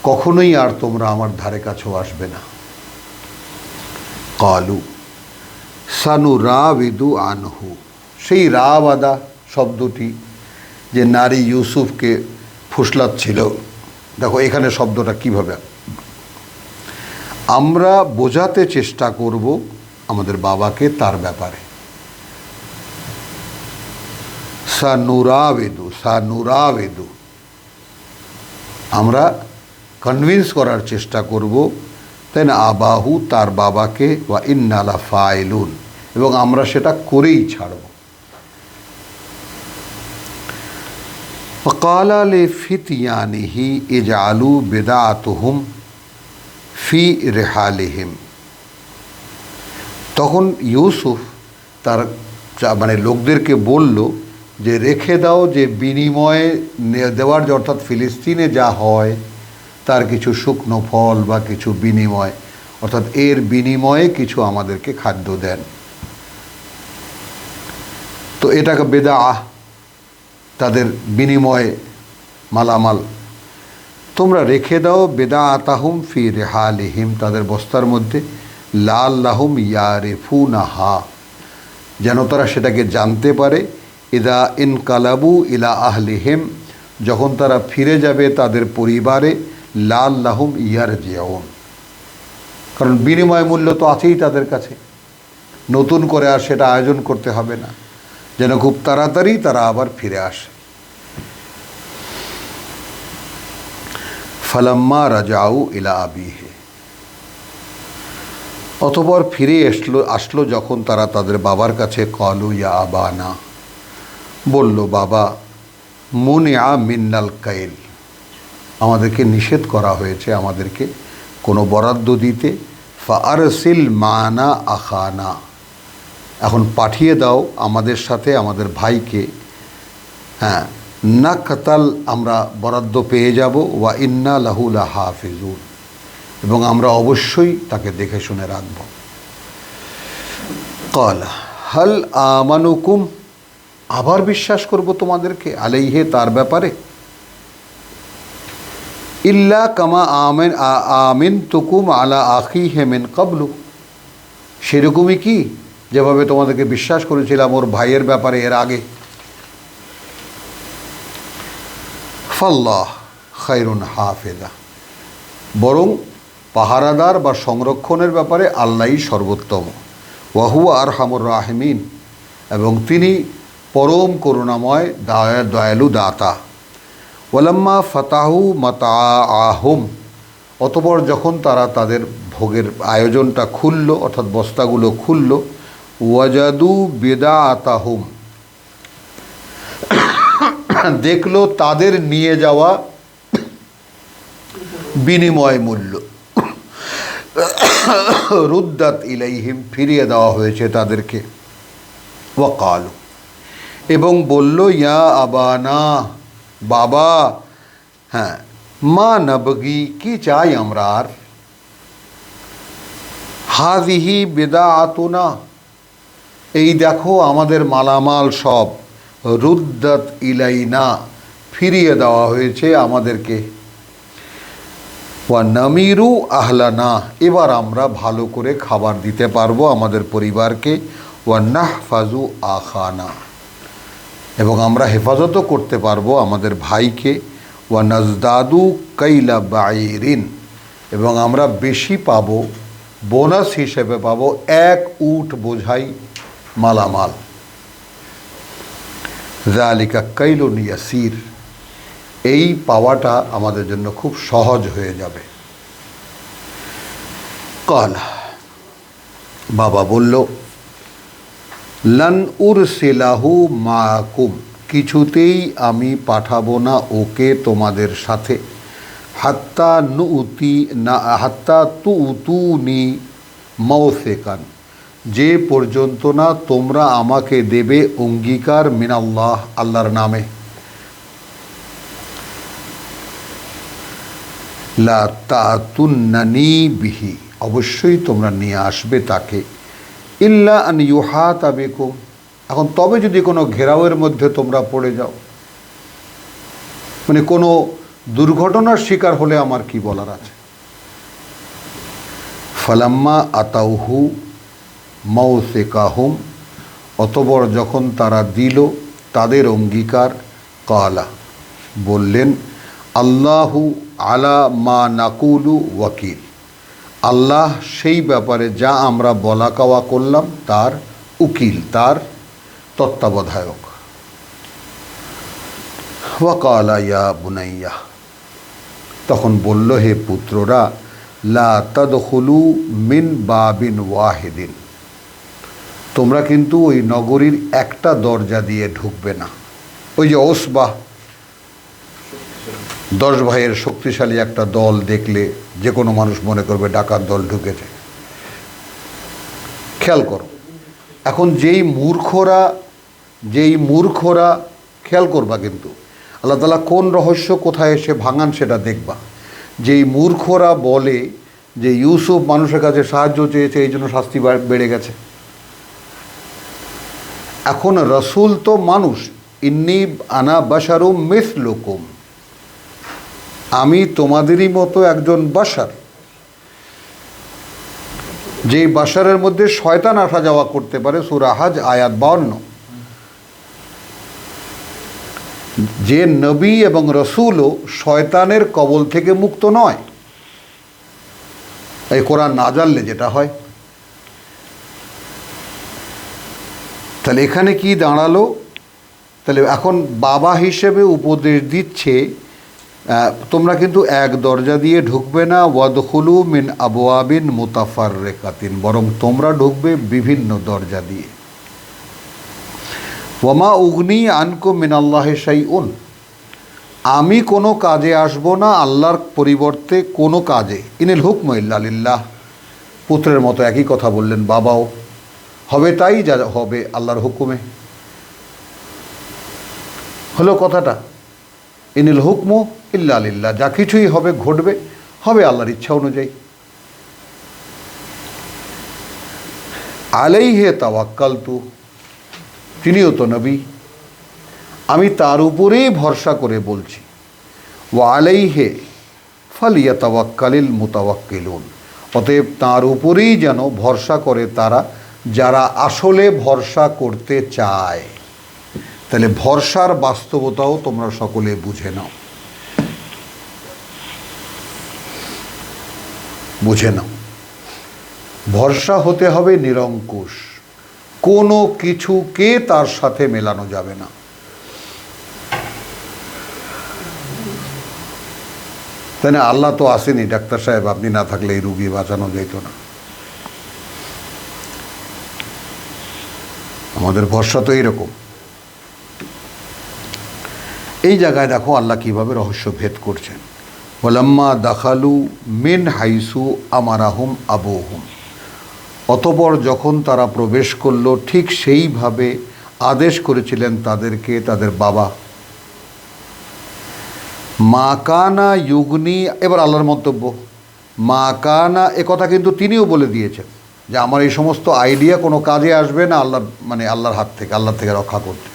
কখনোই আর তোমরা আমার ধারে কাছেও আসবে না। কালু সানুরাবিদু আনহু, সেই রাবাদা শব্দটি যে নারী ইউসুফকে ফুসলাচ্ছিল, দেখো এখানে শব্দটা কিভাবে, আমরা বোঝাতে চেষ্টা করব আমাদের বাবাকে তার ব্যাপারে। সানুরাবেদু, সানুরাবেদু, আমরা কনভিন্স করার চেষ্টা করব, তাই না, আবাহু, তার বাবাকে, ওয়া ইন্নালা ফাইলুন, এবং আমরা সেটা করেই ছাড়ব। ফাকালা লিফিতয়ানিহি ইজআলু বিদাআতুহুম ফি রিহালিহিম, তখন ইউসুফ তার মানে লোকদেরকে বলল যে রেখে দাও, যে বিনিময়ে দেওয়ার, যে অর্থাৎ ফিলিস্তিনে যা হয় তার কিছু শুকনো ফল বা কিছু বিনিময়, অর্থাৎ এর বিনিময়ে কিছু আমাদেরকে খাদ্য দেন। তো এটাকে বেদাআহ, তাদের বিনিময়ে মালামাল, তোমরা রেখে দাও, বেদাআতাহুম ফি রিহালিহিম, তাদের বস্তার মধ্যে, লাআল্লাহুম ইয়ারিফুনাহা, যেন তারা সেটাকে জানতে পারে, ইদা ইনকালাবু ইলা আহলিহিম, যখন তারা ফিরে যাবে তাদের পরিবারে, লাআল্লাহুম ইয়ারজিউন, কারণ বিনিময় মূল্য তো আছেই তাদের কাছে, নতুন করে আর সেটা আয়োজন করতে হবে না, যেন খুব তাড়াতাড়ি তারা আবার ফিরে আসে। ফালাম্মা রাজাউ ইলা আবিহে, অতঃপর ফিরে আসলো যখন তারা তাদের বাবার কাছে, কলু ইয়া আবানা, বলল, বাবা, মুনিআ মিন্নাল কাইল, আমাদেরকে নিষেধ করা হয়েছে আমাদেরকে কোনো বরাদ্দ দিতে, ফাআরসিল মানা আখানা, এখন পাঠিয়ে দাও আমাদের সাথে আমাদের ভাইকে, হ্যাঁ, নাকতাল, আমরা বরাদ্দ পেয়ে যাব, ওয়া ইন্না লাহু লাহাফিজুন, এবং আমরা অবশ্যই তাকে দেখে শুনে রাখব। ক্বালা হাল আমানুকুম, আবার বিশ্বাস করব তোমাদেরকে, আলাইহে, তার ব্যাপারে, ইল্লা কামা আমিনতুকুম আলা আখিহি মিন ক্বাবলু, সেরকমই কি যেভাবে তোমাদেরকে বিশ্বাস করেছিলাম ওর ভাইয়ের ব্যাপারে এর আগে। ফাল্লাহ খায়রুন হাফেজা, বরং পাহারাদার বা সংরক্ষণের ব্যাপারে আল্লাহই সর্বোত্তম। ওয়াহুয়া আরহামুর রাহিমিন, এবং তিনি পরম করুণাময় দয়ালু দাতা। ওয়ালাম্মা ফাতাহু মাতাআহুম, অতঃপর যখন তারা তাদের ভোগের আয়োজনটা খুলল, অর্থাৎ বস্তাগুলো খুলল, ওয়াজাদু বিদাআতাহুম, দেখলো তাদের নিয়ে যাওয়া বিনিময় মূল্য, রুদ্দাত ইলাইহিম, ফিরিয়ে দেওয়া হয়েছে তাদেরকে। ওয়াকালু, এবং বলল, ইয়া আবানা, বাবা, হ্যাঁ, মা নবগি, কি চাই আমরা আর, হাযিহি বিদাআতুনা, এই দেখো আমাদের মালামাল সব, রুদ্দাত ইলাইনা, ফিরিয়ে দেওয়া হয়েছে আমাদেরকে, ওয়া নামিরু আহলানা, এবার আমরা ভালো করে খাবার দিতে পারবো আমাদের পরিবারকে, ওয়া নাহফাজু আখানা, এবং আমরা হেফাজতও করতে পারবো আমাদের ভাইকে, ওয়া নাজদাদু কাইলা বাইরিন, এবং আমরা বেশি পাবো, বোনাস হিসেবে পাবো 1 উট বোঝাই মালামাল। যালিকা কাইলুন ইয়াসির, এই পাওয়াটা আমাদের জন্য খুব সহজ হয়ে যাবে। ক্বালা, বাবা বলল, লান উরসিলাহু মাআকুম, কিছুতেই আমি পাঠাবো না ওকে তোমাদের সাথে, হাত্তা তুতুনি মাওসিকান, যে পর্যন্ত না তোমরা আমাকে দেবে অঙ্গীকার, মিনাল্লাহ, আল্লাহর নামে, লা তাতুন্নানি বিহি, অবশ্যই তোমরা নিয়ে আসবে তাকে, ইল্লা আন ইউহাতা বিকুম, এখন তবে যদি কোনো ঘেরাওয়ের মধ্যে তোমরা পড়ে যাও, মানে কোনো দুর্ঘটনার শিকার হলে আমার কি বলার আছে। ফালাম্মা আতাউহু মাওসিকাহুম, অতঃপর যখন তারা দিল তাদের অঙ্গীকার, ক্বালা, বললেন, আল্লাহু আলা মা নাকুলু ওয়াকিল, আল্লাহ সেই ব্যাপারে যা আমরা বলা কাওয়া করলাম তার উকিল, তার তত্ত্বাবধায়ক। ওয়াকালা ইয়া বুনাইয়া, তখন বলল, হে পুত্ররা, লা তাদখুলু মিন বাবিন ওয়াহিদিন, তোমরা কিন্তু ওই নগরীর একটা দরজা দিয়ে ঢুকবে না। ওই যে ওসবাহ, 10 ভাইয়ের শক্তিশালী একটা দল দেখলে যে কোনো মানুষ মনে করবে ডাকাত দল ঢুকেছে। খেয়াল করো, এখন যেই মূর্খরা খেয়াল করবা, কিন্তু আল্লাহ তাআলা কোন রহস্য কোথায় এসে ভাঙান সেটা দেখবা। যেই মূর্খরা বলে যে ইউসুফ মানুষের কাছে সাহায্য চেয়েছে এই জন্য শাস্তি বেড়ে গেছে, এখন রসুল তো মানুষ, ইন্নী আনা বাশারুম মিসলুকুম, আমি তোমাদেরই মতো একজন বাশার, যেই বাশারের মধ্যে শয়তান আসা যাওয়া করতে পারে, সূরা হাজ আয়াত 52। যে নবী এবং রসুলও শয়তানের কবল থেকে মুক্ত নয়, এই কোরআন না জানলে যেটা হয়। তাহলে এখানে কি দাঁড়ালো, তাহলে এখন বাবা হিসেবে উপদেশ দিচ্ছে তোমরা কিন্তু এক দরজা দিয়ে ঢুকবে না, ওয়াদখুলু মিন আবওয়াবিন মুতাফাররিকাতিন, বরং তোমরা ঢুকবে বিভিন্ন দরজা দিয়ে। ওয়ামা উগনি আনকুম মিনাল্লাহি শাইউন, আমি কোনো কাজে আসব না আল্লাহর পরিবর্তে কোনো কাজে। ইনিল হুকমু ইল্লা লিল্লাহ, পুত্রের মতো একই কথা বললেন বাবাও, হবে তাই যা হবে আল্লাহর হুকুমে। হলো কথাটা, ইনিল হুকমু ইল্লা লিল্লাহ, যা কিছুই হবে ঘটবে হবে আল্লাহর ইচ্ছা অনুযায়ী। আলাইহে তাওয়াক্কালতু, তিনিও তো নবী, আমি তার উপরেই ভরসা করে বলছি। ওয়া আলাইহে ফালিয়াতাওয়াক্কালিল মুতাওয়াক্কিলুন, অতএব তার উপরেই যেন ভরসা করে তারা যারা আসলে ভরসা করতে চায়। তাহলে ভরসার বাস্তবতাও তোমরা সকলে বুঝে নাও, বুঝে নাও। ভরসা হতে হবে নিরঙ্কুশ, কোনো কিছুকে তার সাথে মেলানো যাবে না। তাই না? আল্লাহ তো আসেনি, ডাক্তার সাহেব আপনি না থাকলে এই রুগী বাঁচানো যেত না। আমাদের ভরসা তো এইরকম। এই জায়গায় দেখো আল্লাহ কিভাবে রহস্য ভেদ করছেন। ওয়ালাম্মা দাখালু মিন হাইসু আমারাহুম আবুহুম, অতঃপর যখন তারা প্রবেশ করলো ঠিক সেইভাবে আদেশ করেছিলেন তাদেরকে তাদের বাবা। মা কানা ইউগনি, এবার আল্লাহর মন্তব্য, মা কানা এ কথা কিন্তু তিনিও বলে দিয়েছেন যে আমার এই সমস্ত আইডিয়া কোনো কাজে আসবে না আল্লাহ, মানে আল্লাহর হাত থেকে, আল্লাহ থেকে রক্ষা করতে।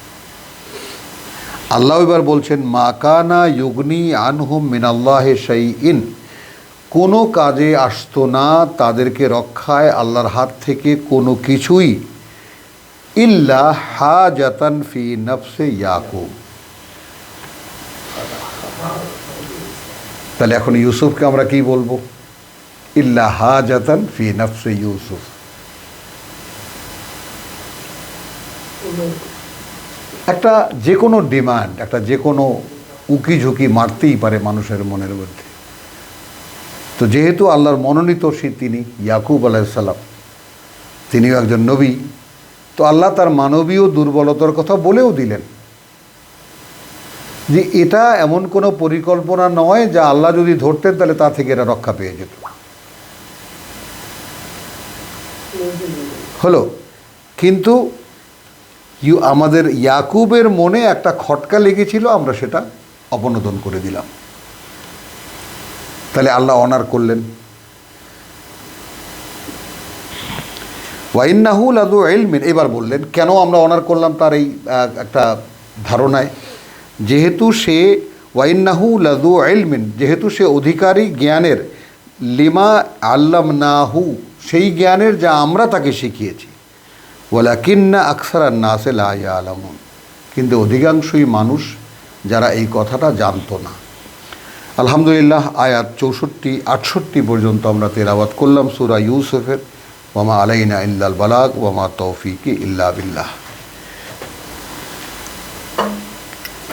আল্লাহ এবার বলছেন মা কানা ইউগনি আনহুম মিনাল্লাহি শাইইন, কোনো কাজে আসতো না তাদেরকে রক্ষায় আল্লাহর হাত থেকে কোনো কিছুই, ইল্লা হাজাতান ফি নফসে ইয়াকুব। তাহলে এখন ইউসুফকে আমরা কি বলবো? ইল্লা হাজাতান ফি নফসে ইউসুফ। একটা যে কোনো ডিমান্ড, একটা যে কোনো উকি ঝুঁকি মারতেই পারে মানুষের মনের মধ্যে। তো যেহেতু আল্লাহর মনোনীত তিনি ইয়াকুব আলাইহিস সালাম, তিনিও একজন নবী, তো আল্লাহ তার মানবীয় দুর্বলতার কথা বলেও দিলেন যে এটা এমন কোনো পরিকল্পনা নয় যা আল্লাহ যদি ধরতেন তাহলে তা থেকে এরা রক্ষা পেয়ে যেত। হলো, কিন্তু আমাদের ইয়াকুবের মনে একটা খটকা লেগেছিল, আমরা সেটা অপনোদন করে দিলাম। তাহলে আল্লাহ অনার করলেন। ওয়াইন্নাহু লাযু ইলমিন, এবার বললেন কেন আমরা অনার করলাম তার এই একটা ধারণায়, যেহেতু সে ওয়াইন্নাহু লাযু ইলমিন, যেহেতু সে অধিকারী জ্ঞানের, লিমা আল্লামনাহু, সেই জ্ঞানের যা আমরা তাকে শিখিয়েছি। ওয়ালাকিন্না আকসারান নাসে লা ইয়ালামুন, কিন্তু অধিকাংশই মানুষ যারা এই কথাটা জানতো না। আলহামদুলিল্লাহ, আয়াত 64-68 পর্যন্ত আমরা তেলাওয়াত করলাম সূরা ইউসুফের। ওয়ামা আলাইনা ইল্লাল বালাগ ওয়ামা তৌফিকি ইল্লা বিল্লাহ।